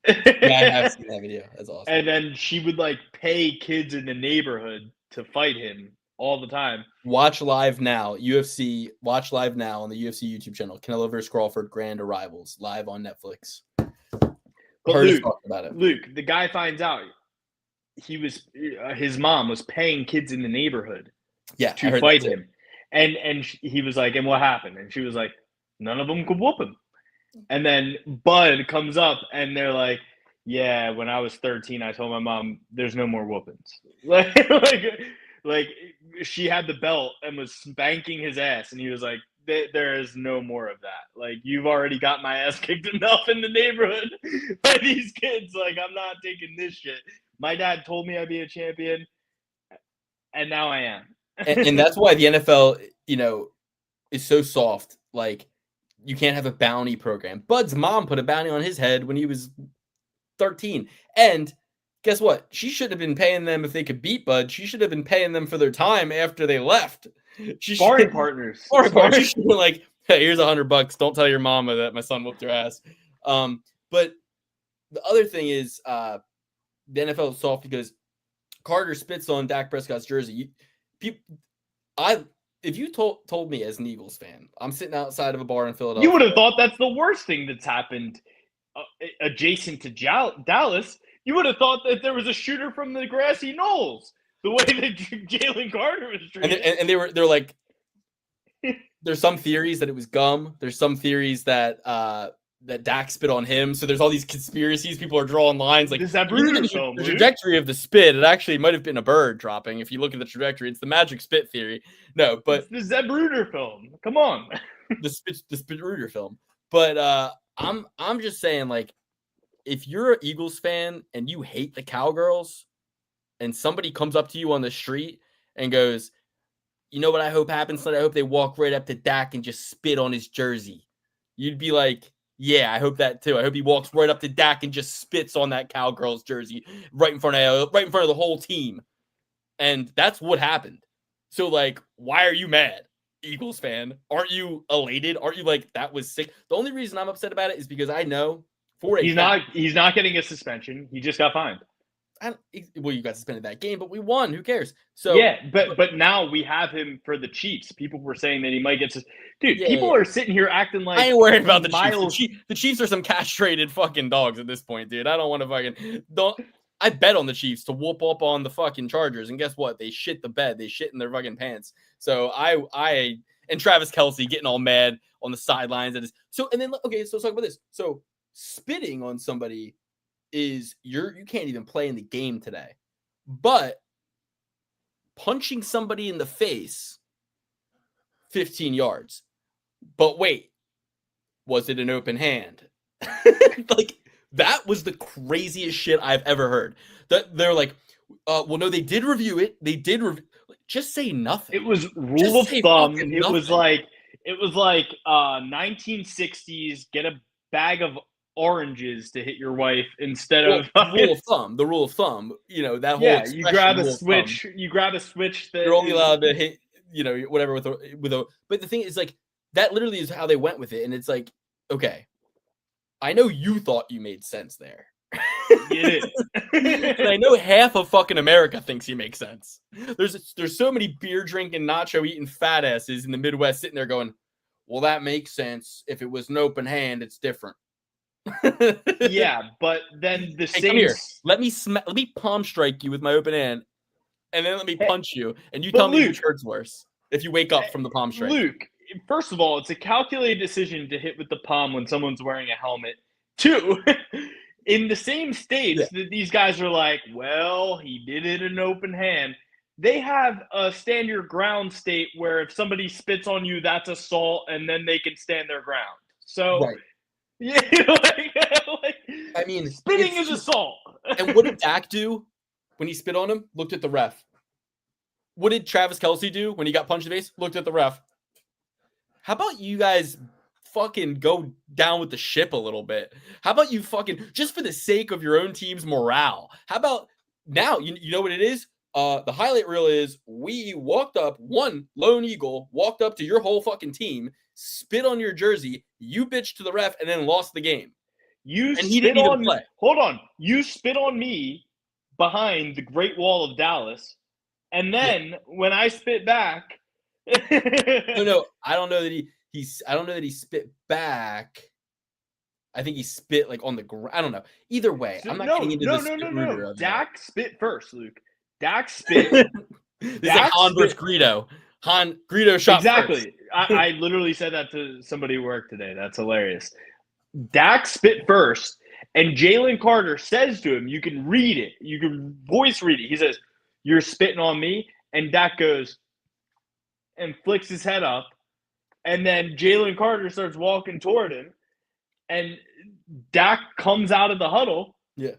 Yeah, I have seen that video. That's awesome. And then she would like pay kids in the neighborhood to fight him all the time. Watch live now, UFC. Watch live now on the UFC YouTube channel. Canelo vs. Crawford Grand Arrivals live on Netflix. But Luke, the guy finds out his mom was paying kids in the neighborhood to fight him. And he was like, and what happened? And she was like, none of them could whoop him. And then Bud comes up and they're like, yeah, when I was 13, I told my mom there's no more whoopings. Like she had the belt and was spanking his ass. And he was like, there is no more of that. Like, you've already got my ass kicked enough in the neighborhood by these kids. Like, I'm not taking this shit. My dad told me I'd be a champion, and now I am. and that's why the NFL, is so soft. Like, you can't have a bounty program. Bud's mom put a bounty on his head when he was 13. And guess what? She should have been paying them if they could beat Bud. She should have been paying them for their time after they left. Sparring partners. She should have been like, hey, here's $100. Don't tell your mama that my son whooped her ass. But the other thing is, the NFL is soft because Carter spits on Dak Prescott's jersey. If you told me as an Eagles fan, I'm sitting outside of a bar in Philadelphia. You would have thought that's the worst thing that's happened adjacent to Dallas. You would have thought that there was a shooter from the grassy knolls. The way that Jalen Carter was treated. And they're like, there's some theories that it was gum. There's some theories that that Dak spit on him. So there's all these conspiracies. People are drawing lines like the trajectory of the spit. It actually might have been a bird dropping. If you look at the trajectory, it's the magic spit theory. No, but it's the Zeb Ruder film. Come on, the spit Ruder film. But I'm just saying, like, if you're an Eagles fan and you hate the Cowgirls, and somebody comes up to you on the street and goes, you know what I hope happens tonight? I hope they walk right up to Dak and just spit on his jersey. You'd be like, yeah, I hope that too. I hope he walks right up to Dak and just spits on that Cowgirls jersey right in front of the whole team. And that's what happened. So, like, why are you mad, Eagles fan? Aren't you elated? Aren't you like, that was sick? The only reason I'm upset about it is because I know he's not getting a suspension. He just got fined. Well, you got suspended that game, but we won. Who cares? So yeah, but now we have him for the Chiefs. People were saying that he might get people are sitting here acting like I ain't worried about the Chiefs. The Chiefs are some castrated fucking dogs at this point, dude. I don't want to I bet on the Chiefs to whoop up on the fucking Chargers, and guess what? They shit the bed. They shit in their fucking pants. So I and Travis Kelce getting all mad on the sidelines. So let's talk about this. So spitting on somebody is you can't even play in the game today. But punching somebody in the face 15 yards. But wait, was it an open hand? Like, that was the craziest shit I've ever heard. That they're like, well, no, they did review it. They did just say nothing. It was rule Just of say thumb. fucking It was nothing. like 1960s. Get a bag of oranges to hit your wife instead Well, of the rule of thumb. The rule of thumb. That whole yeah. You expression, grab a rule of thumb. switch. You grab a switch that You're only is- allowed to hit, whatever with a. But the thing is, like, that literally is how they went with it, and it's like, okay, I know you thought you made sense there. Yeah. And I know half of fucking America thinks he makes sense. There's so many beer drinking, nacho eating fat asses in the Midwest sitting there going, well, that makes sense. If it was an open hand, it's different. Yeah, but then the Hey, same. come here. Let me palm strike you with my open hand, and then let me punch you, and you but tell me Luke- which hurts worse if you wake up from the palm strike. Luke, first of all, it's a calculated decision to hit with the palm when someone's wearing a helmet. 2, in the same states that these guys are like, well, he did it in an open hand. They have a stand your ground state where if somebody spits on you, that's assault, and then they can stand their ground. So, Right. yeah, I mean, spitting it's is assault. And what did Dak do when he spit on him? Looked at the ref. What did Travis Kelce do when he got punched in the face? Looked at the ref. How about you guys fucking go down with the ship a little bit? How about you fucking, just for the sake of your own team's morale, how about now, you know what it is? The highlight reel is we walked up, one lone eagle walked up to your whole fucking team, spit on your jersey, you bitched to the ref, and then lost the game. You And spit he didn't even on play. Hold on. You spit on me behind the Great Wall of Dallas, and then when I spit back, No, I don't know that I don't know that he spit back. I think he spit like on the ground. I don't know. Either way, I'm not getting into the spit rooter of Dak spit first, Luke. Dak spit. This is like Dak Han versus spit- Greedo. Greedo shot Exactly. first. I literally said that to somebody at work today. That's hilarious. Dak spit first, and Jalen Carter says to him, you can read it. You can voice read it. He says, you're spitting on me. And Dak goes and flicks his head up. And then Jalen Carter starts walking toward him. And Dak comes out of the huddle. Yeah.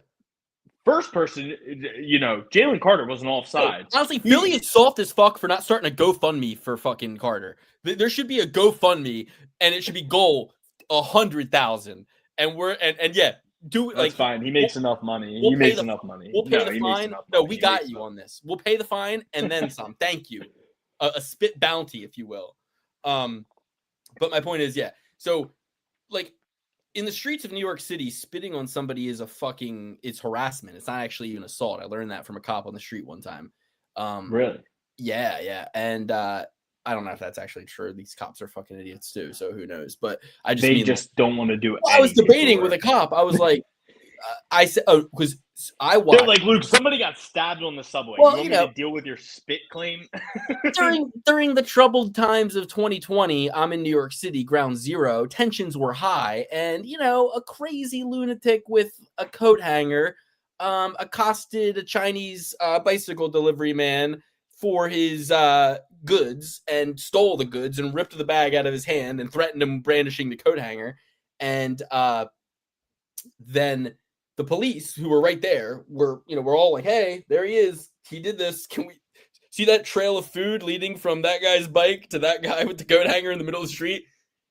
First person, Jalen Carter wasn't offside. Honestly, Philly is soft as fuck for not starting a GoFundMe for fucking Carter. There should be a GoFundMe, and it should be goal 100,000. And yeah, do That's like fine. He makes enough money. we'll He pay makes the- enough money. We'll pay the he makes fine. enough No, money. we He got makes you enough- on this. We'll pay the fine and then some. Thank you. A spit bounty, if you will. But my point is, yeah. So, like, in the streets of New York City, spitting on somebody is it's harassment. It's not actually even assault. I learned that from a cop on the street one time. Really? Yeah. And I don't know if that's actually true. These cops are fucking idiots too. So who knows? But I just They mean, just don't want to do it. I was debating with a cop. I was like, I said, because I watched. They're like, Luke, somebody got stabbed on the subway. Well, you want me to deal with your spit claim? during the troubled times of 2020, I'm in New York City, ground zero. Tensions were high, and a crazy lunatic with a coat hanger accosted a Chinese bicycle delivery man for his goods and stole the goods and ripped the bag out of his hand and threatened him brandishing the coat hanger. And then the police, who were right there, we're all like, hey, there he is. He did this. Can we see that trail of food leading from that guy's bike to that guy with the coat hanger in the middle of the street?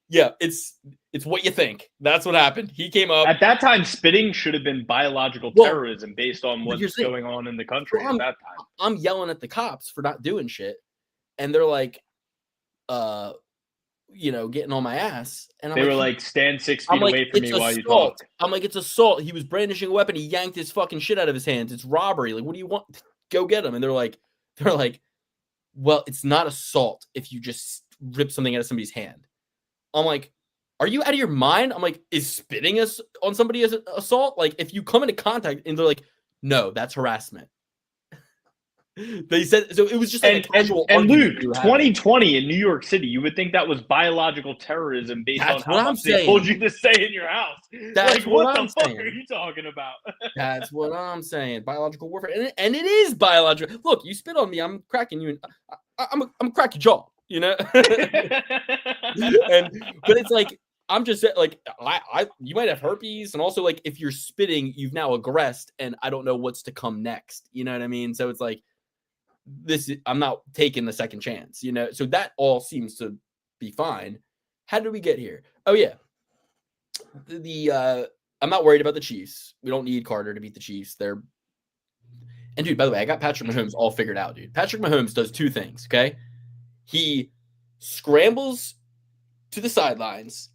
Yeah, it's what you think. That's what happened. He came up. At that time, spitting should have been biological terrorism based on what's going on in the country at that time. I'm yelling at the cops for not doing shit. And they're like, getting on my ass. And they were like, stand 6 feet away from me while you talk. I'm like, it's assault. He was brandishing a weapon. He yanked his fucking shit out of his hands. It's robbery. Like, what do you want? Go get him. And they're like, well, it's not assault if you just rip something out of somebody's hand. I'm like, are you out of your mind? I'm like, is spitting on somebody as assault? Like, if you come into contact, and they're like, no, that's harassment. They said so. It was just like a casual and argument. Luke, 2020 in New York City, you would think that was biological terrorism based on how much they told you to say in your house. That's like, what I'm the fuck saying. are you talking about? That's what I'm saying. Biological warfare, and it is biological. Look, you spit on me, I'm cracking you. I'm crack your jaw. But it's like I'm just saying, like, you might have herpes, and also, like, if you're spitting, you've now aggressed, and I don't know what's to come next. You know what I mean? So it's like, I'm not taking the second chance, you know? So that all seems to be fine. How did we get here? Oh, yeah. I'm not worried about the Chiefs. We don't need Carter to beat the Chiefs. And dude, by the way, I got Patrick Mahomes all figured out, dude. Patrick Mahomes does two things, okay? He scrambles to the sidelines,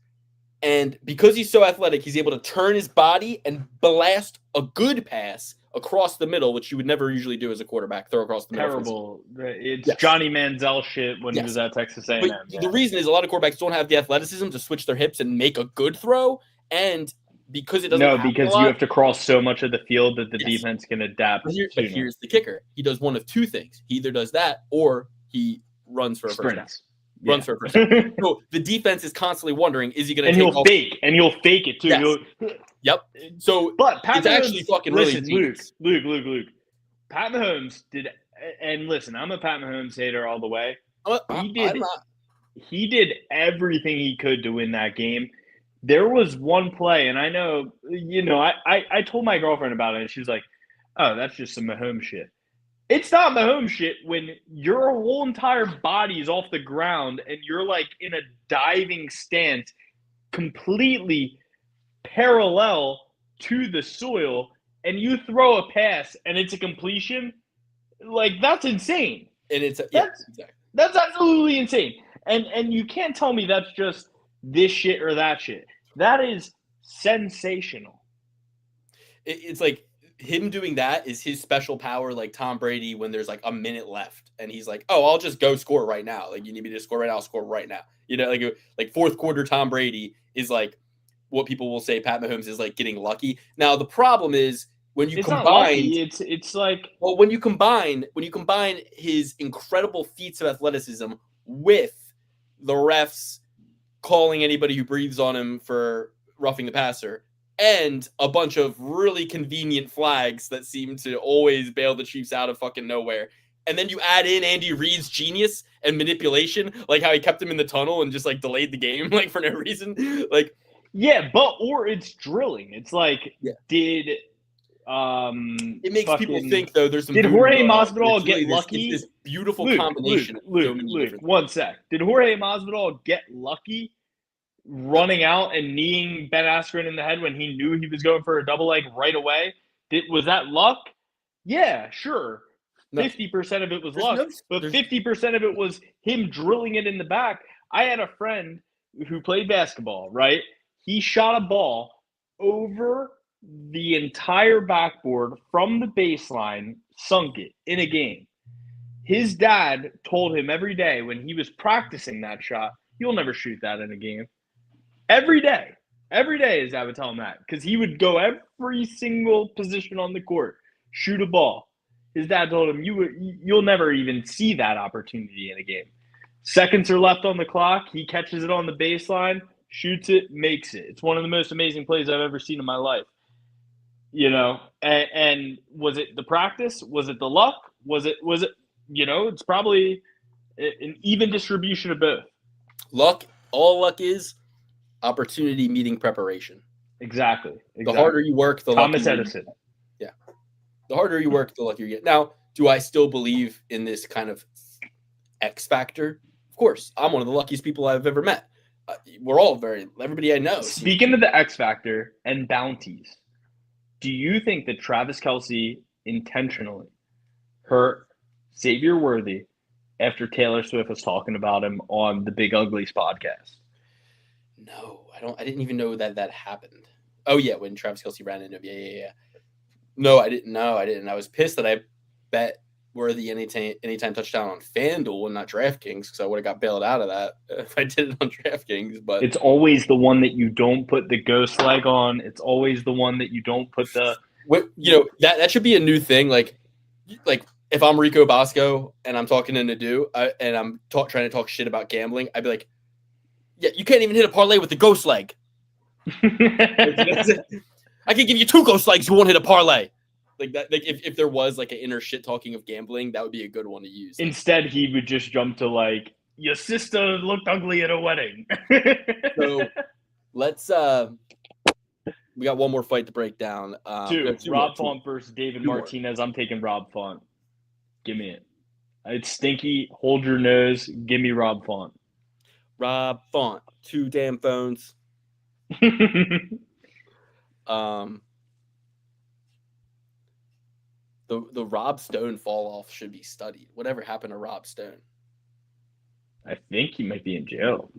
and because he's so athletic, he's able to turn his body and blast a good pass across the middle, which you would never usually do as a quarterback, throw across the middle. Terrible. It's Johnny Manziel shit when he was at Texas A&M. But the reason is a lot of quarterbacks don't have the athleticism to switch their hips and make a good throw, and because it doesn't because you have to cross so much of the field that the defense can adapt. But here's the kicker. He does one of two things. He either does that or he runs for a first down. Runs for a first down. So the defense is constantly wondering, is he going to take he'll fake, and he'll fake it too. Yes. Yep. So but Pat it's Mahomes, actually fucking listen, really Luke. Pat Mahomes did, and listen, I'm a Pat Mahomes hater all the way. He did everything he could to win that game. There was one play, and I know, I told my girlfriend about it, and she was like, "Oh, that's just some Mahomes shit." It's not Mahomes shit when your whole entire body is off the ground and you're like in a diving stance, completely parallel to the soil, and you throw a pass and it's a completion. Like, that's insane. And that's absolutely insane. And you can't tell me that's just this shit or that shit. That is sensational. It's like him doing that is his special power, like Tom Brady when there's like a minute left and he's like, "Oh, I'll just go score right now. Like, you need me to score right now, I'll score right now." You know, like fourth quarter Tom Brady is like what people will say Pat Mahomes is like getting lucky. Now the problem is when you combine, it's like, well, when you combine his incredible feats of athleticism with the refs calling anybody who breathes on him for roughing the passer, and a bunch of really convenient flags that seem to always bail the Chiefs out of fucking nowhere. And then you add in Andy Reid's genius and manipulation, like how he kept him in the tunnel and just like delayed the game, like for no reason. Like, yeah, or it's drilling. It's like, it makes people think though there's some. Did Jorge Masvidal get lucky? This beautiful combination. Luke, one sec. Did Jorge Masvidal get lucky running out and kneeing Ben Askren in the head when he knew he was going for a double leg right away? Was that luck? Yeah, sure. 50% of it was luck, but 50% of it was him drilling it in the back. I had a friend who played basketball, right? He shot a ball over the entire backboard from the baseline, sunk it in a game. His dad told him every day when he was practicing that shot, "You'll never shoot that in a game." Every day his dad would tell him that, because he would go every single position on the court, shoot a ball. His dad told him, "You'll never even see that opportunity in a game." Seconds are left on the clock. He catches it on the baseline, shoots it, makes it. It's one of the most amazing plays I've ever seen in my life. And was it the practice? Was it the luck? Was it, it's probably an even distribution of both. Luck, all luck is opportunity meeting preparation. Exactly. The harder you work, the Thomas Edison. Yeah. The harder you work, the luckier you get. Now, do I still believe in this kind of X factor? Of course. I'm one of the luckiest people I've ever met. Everybody I know. Speaking of the X factor and bounties, do you think that Travis Kelce intentionally hurt Xavier Worthy after Taylor Swift was talking about him on the Big Uglies podcast? No, I didn't even know that happened. Oh yeah, when Travis Kelce ran into him. Yeah. No, I didn't. I was pissed that I bet Worthy anytime touchdown on FanDuel and not DraftKings, because I would have got bailed out of that if I did it on DraftKings. But it's always the one that you don't put the ghost leg on. It's always the one that you don't put the. That should be a new thing. Like if I'm Rico Bosco and I'm talking to Nadu and I'm trying to talk shit about gambling, I'd be like, "Yeah, you can't even hit a parlay with the ghost leg. I can give you 2 ghost legs. You won't hit a parlay." Like that. Like if there was like an inner shit talking of gambling, that would be a good one to use. Instead, he would just jump to like, "Your sister looked ugly at a wedding." So Let's we got one more fight to break down. Two. Two Rob more. Font versus David Two more. Martinez. I'm taking Rob Font. Give me it. It's stinky. Hold your nose. Give me Rob Font. Rob Font, 2 damn phones. The Rob Stone fall off should be studied. Whatever happened to Rob Stone? I think he might be in jail.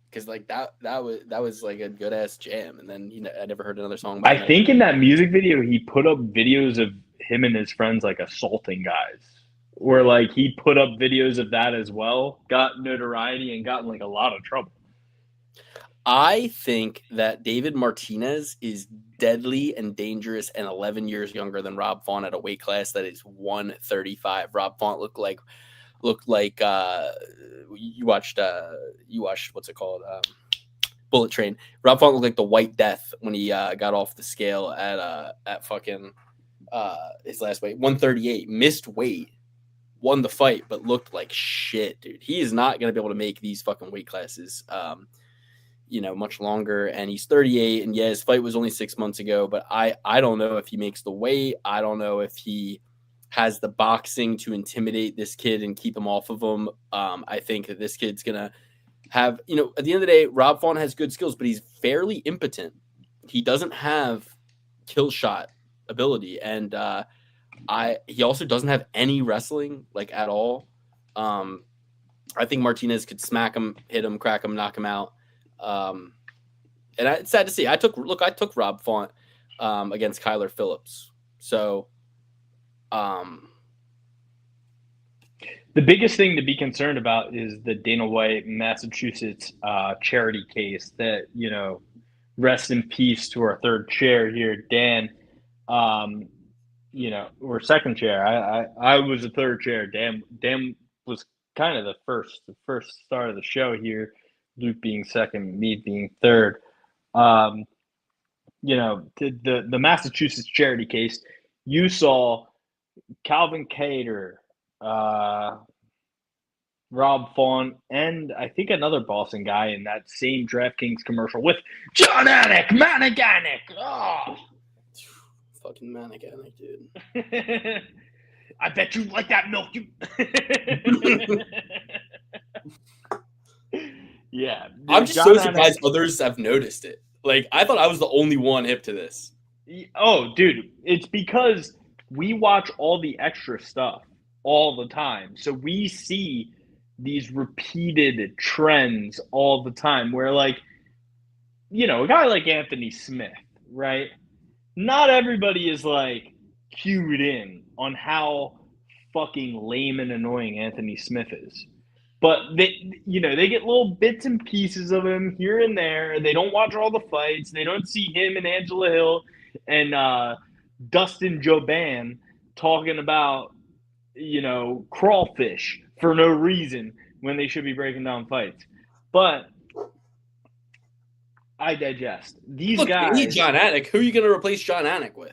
Because like that was like a good ass jam, and then I never heard another song. About I think in that music video he put up videos of him and his friends like assaulting guys, or like he put up videos of that as well. Got notoriety and got in like a lot of trouble. I think that David Martinez is deadly and dangerous and 11 years younger than Rob Font at a weight class that is 135. Rob Font looked like you watched what's it called? Bullet Train. Rob Font looked like the White Death when he got off the scale at fucking his last weight, 138. Missed weight, won the fight, but looked like shit, dude. He is not gonna be able to make these fucking weight classes much longer, and he's 38, and his fight was only 6 months ago, but I don't know if he makes the weight. I don't know if he has the boxing to intimidate this kid and keep him off of him. I think that this kid's gonna have, at the end of the day, Rob Font has good skills, but he's fairly impotent. He doesn't have kill shot ability, and he also doesn't have any wrestling like at all. I think Martinez could smack him, hit him, crack him, knock him out. And it's sad to see. I took Rob Font against Kyler Phillips. So the biggest thing to be concerned about is the Dana White, Massachusetts charity case that, rest in peace to our third chair here, Dan, or second chair. I was the third chair. Dan was kind of the first start of the show here. Luke being second, me being third. The Massachusetts charity case, you saw Calvin Cater, Rob Font, and I think another Boston guy in that same DraftKings commercial with John Anik, Maniganic. Oh. Fucking Maniganic, dude. I bet you like that milk. Yeah. Dude, I'm just so surprised others have noticed it. Like, I thought I was the only one hip to this. Oh, dude. It's because we watch all the extra stuff all the time. So we see these repeated trends all the time where, like, a guy like Anthony Smith, right? Not everybody is, like, cued in on how fucking lame and annoying Anthony Smith is. But they get little bits and pieces of him here and there. They don't watch all the fights. They don't see him and Angela Hill and Dustin Joban talking about, crawfish for no reason when they should be breaking down fights. But I digest. These guys. Need John Anik. Who are you going to replace John Anik with?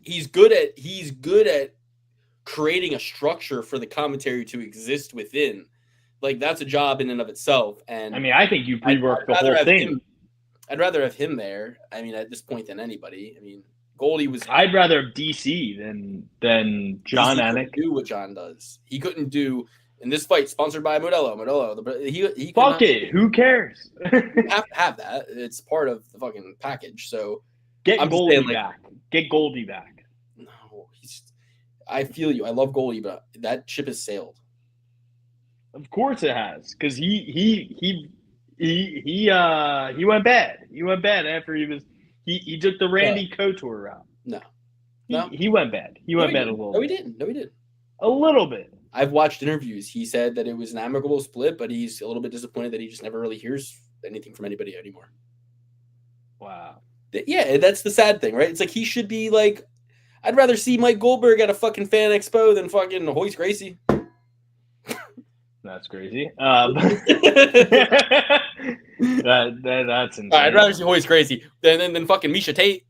He's good at creating a structure for the commentary to exist within. Like, that's a job in and of itself. And I think you pre-work the whole thing. I'd rather have him there. At this point than anybody. Goldie was. I'd rather have DC than John Anik. Do what John does. He couldn't do in this fight. Sponsored by Modelo. He fuck it. Who cares? You have to have that. It's part of the fucking package. So get Goldie back. Get Goldie back. No, I feel you. I love Goldie, but that ship has sailed. Of course it has, because he went bad. He went bad after he took the Randy Couture route. No, he went bad. He went bad a little. No, he didn't. No, he didn't. A little bit. I've watched interviews. He said that it was an amicable split, but he's a little bit disappointed that he just never really hears anything from anybody anymore. Wow. Yeah, that's the sad thing, right? It's like he should be like. I'd rather see Mike Goldberg at a fucking fan expo than fucking Hoist Gracie. That's crazy. That's insane. I'd rather see Hoist Gracie than fucking Misha Tate.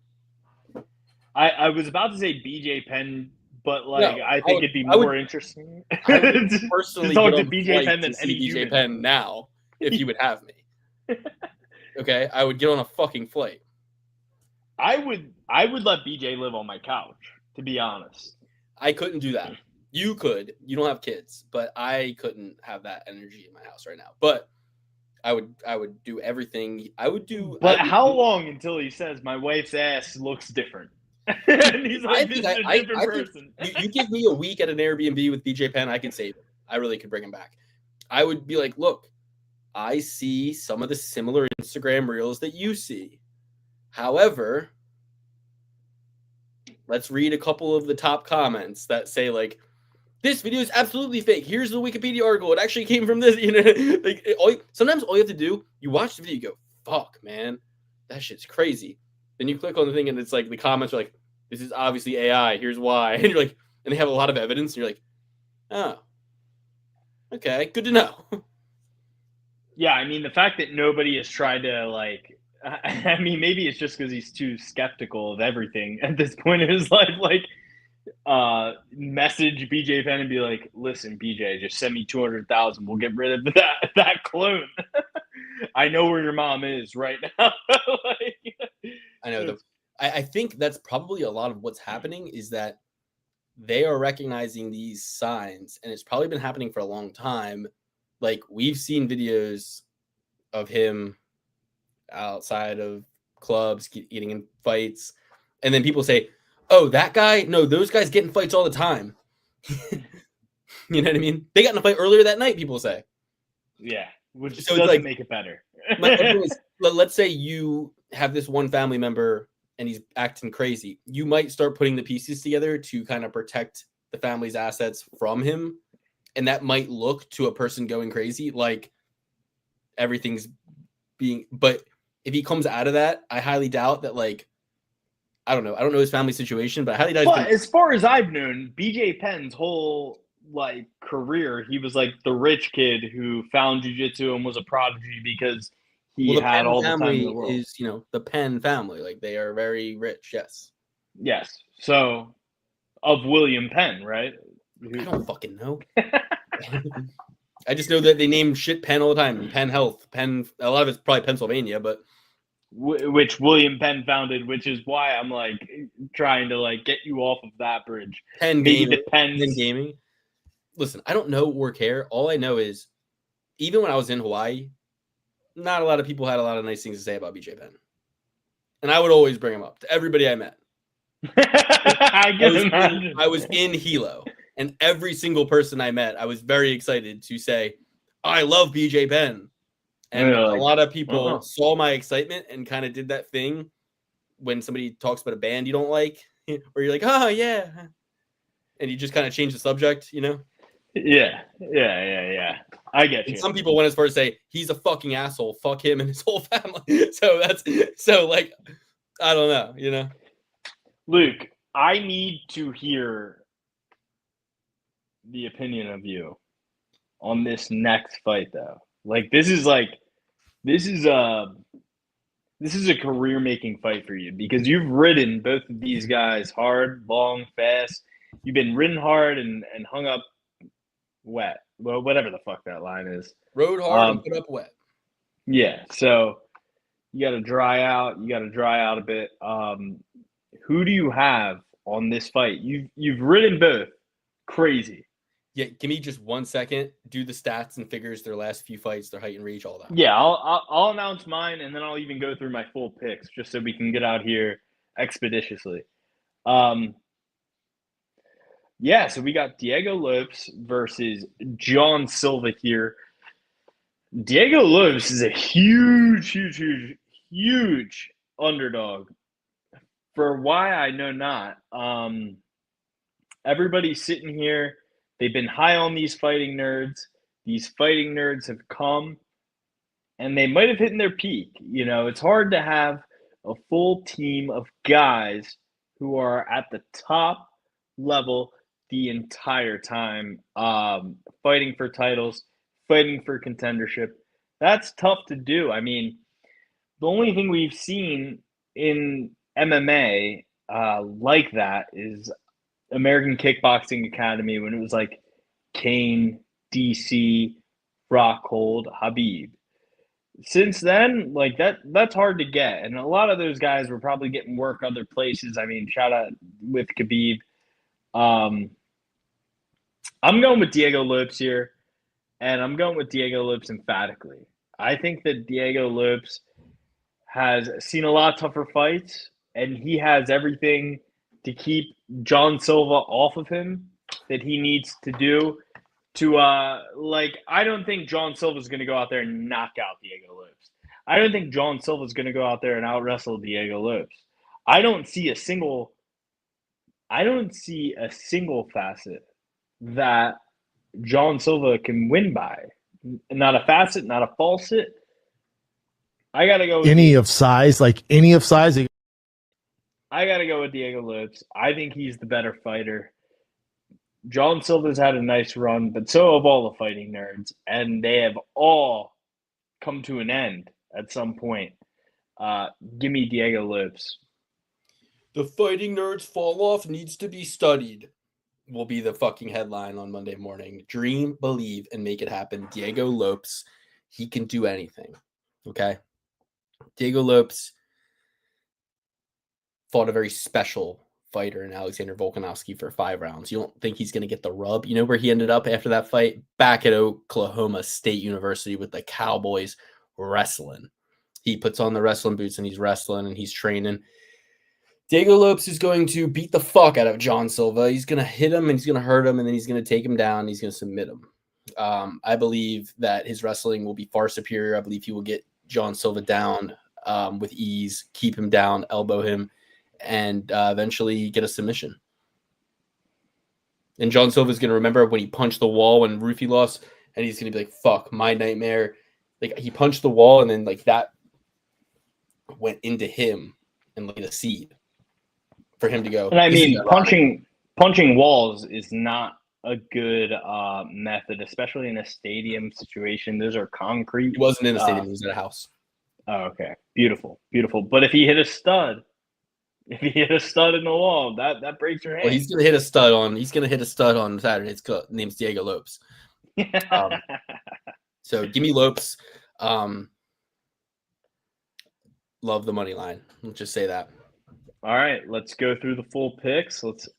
I was about to say BJ Penn, but I think it'd be more interesting. I would personally talk to BJ Penn than any BJ Penn now if you would have me. Okay, I would get on a fucking flight. I would let BJ live on my couch, to be honest. I couldn't do that. You could. You don't have kids, but I couldn't have that energy in my house right now. But I would do everything. But how long until he says my wife's ass looks different? And he's like, this is a different person. You give me a week at an Airbnb with BJ Penn, I can save him. I really could bring him back. I would be like, look, I see some of the similar Instagram reels that you see. However, let's read a couple of the top comments that say, like, this video is absolutely fake. Here's the Wikipedia article. It actually came from this. Like sometimes all you have to do, you watch the video, you go, fuck, man, that shit's crazy. Then you click on the thing, and it's like the comments are like, this is obviously AI. Here's why. And you're like, and they have a lot of evidence. And you're like, oh, okay, good to know. Yeah, I mean, the fact that nobody has tried to, like, I mean, maybe it's just because he's too skeptical of everything at this point in his life. Like, message BJ Penn and be like, listen, BJ, just send me 200,000. We'll get rid of that clone. I know where your mom is right now. Like, I know. I think that's probably a lot of what's happening is that they are recognizing these signs, and it's probably been happening for a long time. Like, we've seen videos of him outside of clubs getting in fights, and then people say, oh, that guy? No, those guys get in fights all the time. You know what I mean? They got in a fight earlier that night, people say. Yeah, which So doesn't like, make it better. Let's say you have this one family member and he's acting crazy. You might start putting the pieces together to kind of protect the family's assets from him. And that might look to a person going crazy like everything's being, but if he comes out of that, I highly doubt that, like, I don't know his family situation, but I highly doubt. But as far as I've known, BJ Penn's whole, like, career, he was like the rich kid who found jiu-jitsu and was a prodigy because he had all the time in the world. Is, the Penn family, like, they are very rich. Yes. Yes. So, of William Penn, right? I don't fucking know. I just know that they name shit Penn all the time. Penn Health, Penn. A lot of it's probably Pennsylvania, but which William Penn founded, which is why I'm, like, trying to, like, get you off of that bridge. Penn Gaming. Listen, I don't know or care. All I know is, even when I was in Hawaii, not a lot of people had a lot of nice things to say about BJ Penn, and I would always bring him up to everybody I met. I was in Hilo, and every single person I met, I was very excited to say, I love BJ Penn. And a lot of people saw my excitement and kind of did that thing when somebody talks about a band you don't like, where you're like, oh, yeah. And you just kind of change the subject, Yeah. I get you. And some people went as far as say, he's a fucking asshole. Fuck him and his whole family. So like, I don't know, Luke, I need to hear the opinion of you on this next fight, though. Like, this is a career-making fight for you because you've ridden both of these guys hard, long, fast. You've been ridden hard and hung up wet. Well, whatever the fuck that line is. Rode hard and put up wet. Yeah, so you got to dry out. You got to dry out a bit. Who do you have on this fight? You've ridden both. Crazy. Yeah, give me just 1 second. Do the stats and figures, their last few fights, their height and reach, all that. Yeah, I'll announce mine, and then I'll even go through my full picks just so we can get out here expeditiously. Yeah, so we got Diego Lopes versus John Silva here. Diego Lopes is a huge underdog. For why, I know not. Everybody's sitting here. They've been high on these fighting nerds. These fighting nerds have come, and they might have hit their peak. It's hard to have a full team of guys who are at the top level the entire time, fighting for titles, fighting for contendership. That's tough to do. I mean, the only thing we've seen in MMA like that is American Kickboxing Academy, when it was like Kane, DC, Rockhold, Habib. since then, like that's hard to get. And a lot of those guys were probably getting work other places. I mean, shout out with Khabib. I'm going with Diego Lopes here, and I'm going with Diego Lopes emphatically. I think that Diego Lopes has seen a lot tougher fights, and he has everything to keep John Silva off of him that he needs to do to I don't think John Silva's going to go out there and knock out Diego Lopes. I don't think John Silva's going to go out there and out wrestle Diego Lopes. I don't see a single facet that John Silva can win by. Not a facet, not a faucet. I got to go with any of size. I got to go with Diego Lopes. I think he's the better fighter. John Silva's had a nice run, but so have all the fighting nerds, and they have all come to an end at some point. Give me Diego Lopes. The fighting nerds fall off needs to be studied. Will be the fucking headline on Monday morning. Dream, believe, and make it happen. Diego Lopes, he can do anything. Okay? Diego Lopes fought a very special fighter in Alexander Volkanovski for 5 rounds. You don't think he's going to get the rub? You know where he ended up after that fight? Back at Oklahoma State University with the Cowboys wrestling. He puts on the wrestling boots and he's wrestling and he's training. Diego Lopes is going to beat the fuck out of John Silva. He's going to hit him and he's going to hurt him and then he's going to take him down and he's going to submit him. I believe that his wrestling will be far superior. I believe he will get John Silva down with ease, keep him down, elbow him, and eventually get a submission. And John Silva is going to remember when he punched the wall when Rufy lost, and he's going to be like, fuck, my nightmare. Like, he punched the wall, and then, like, that went into him and laid a seed for him to go. And I mean, punching walls is not a good method, especially in a stadium situation. Those are concrete. He wasn't in a stadium. He was at a house. Oh, okay. Beautiful. Beautiful. But if he hit a stud in the wall, that breaks your hand. Well, he's gonna hit a stud on Saturday. His name's Diego Lopes. So give me Lopes. Love the money line. Let's just say that. All right, let's go through the full picks. Let's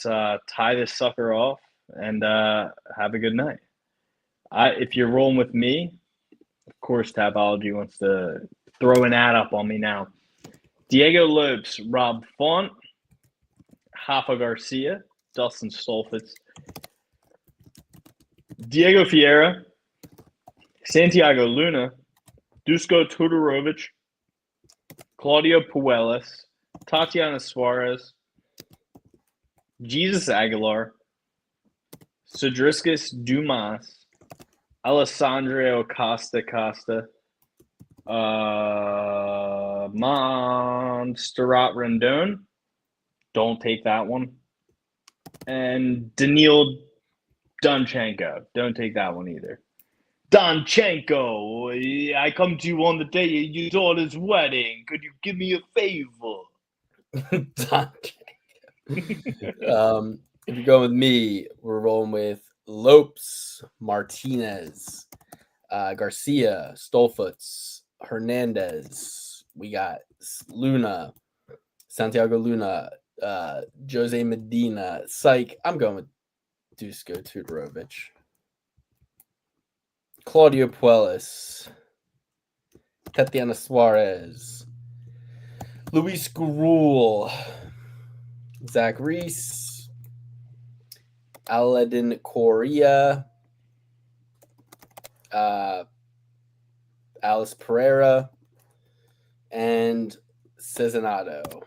tie this sucker off and have a good night. If you're rolling with me, of course, Tapology wants to throw an ad up on me now. Diego Lopes, Rob Font, Rafa Garcia, Dustin Stolfitz, Diego Fiera, Santiago Luna, Dusko Todorovic, Claudio Puelles, Tatiana Suarez, Jesus Aguilar, Cedriscus Dumas, Alessandro Costa, Montserrat Rendon. Don't take that one. And Daniil Donchenko. Don't take that one either. Donchenko, I come to you on the day of your daughter's wedding. Could you give me a favor? If you're going with me, we're rolling with Lopes, Martinez, Garcia, Stolfitz, Hernandez. We got Luna, Santiago Luna, Jose Medina. Psych. I'm going with Dusko Todorovic. Claudio Puelles, Tatiana Suarez, Luis Gurul, Zach Reese, Aladdin Correa, Alice Pereira, and Cezinado.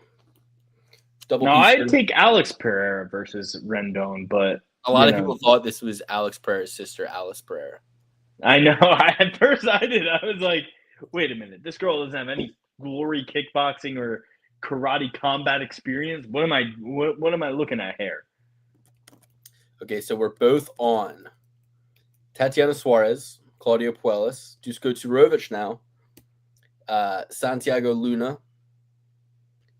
I'd take Alex Pereira versus Rendon, but a lot of people thought this was Alex Pereira's sister, Alice Pereira. I know. At first I did. I was like, wait a minute. This girl doesn't have any glory kickboxing or karate combat experience. What am I looking at here? Okay, so we're both on Tatiana Suarez, Claudio Puelles, Dusko Todorovic now, Santiago Luna,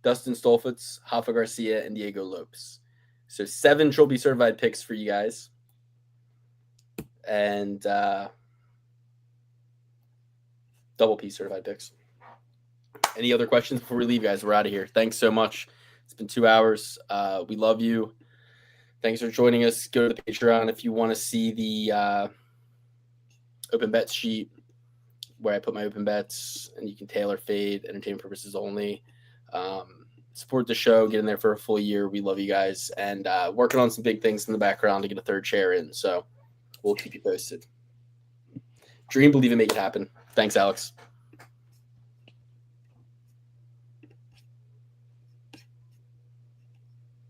Dustin Stolfitz, Rafa Garcia, and Diego Lopes. So 7 trophy certified picks for you guys. And Double P certified picks. Any other questions before we leave, guys? We're out of here. Thanks so much. It's been 2 hours. We love you. Thanks for joining us. Go to the Patreon if you want to see the open bet sheet where I put my open bets, and you can tailor fade, entertainment purposes only. Support the show. Get in there for a full year. We love you guys. And working on some big things in the background to get a third chair in. So we'll keep you posted. Dream, believe, and make it happen. Thanks, Alex.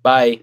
Bye.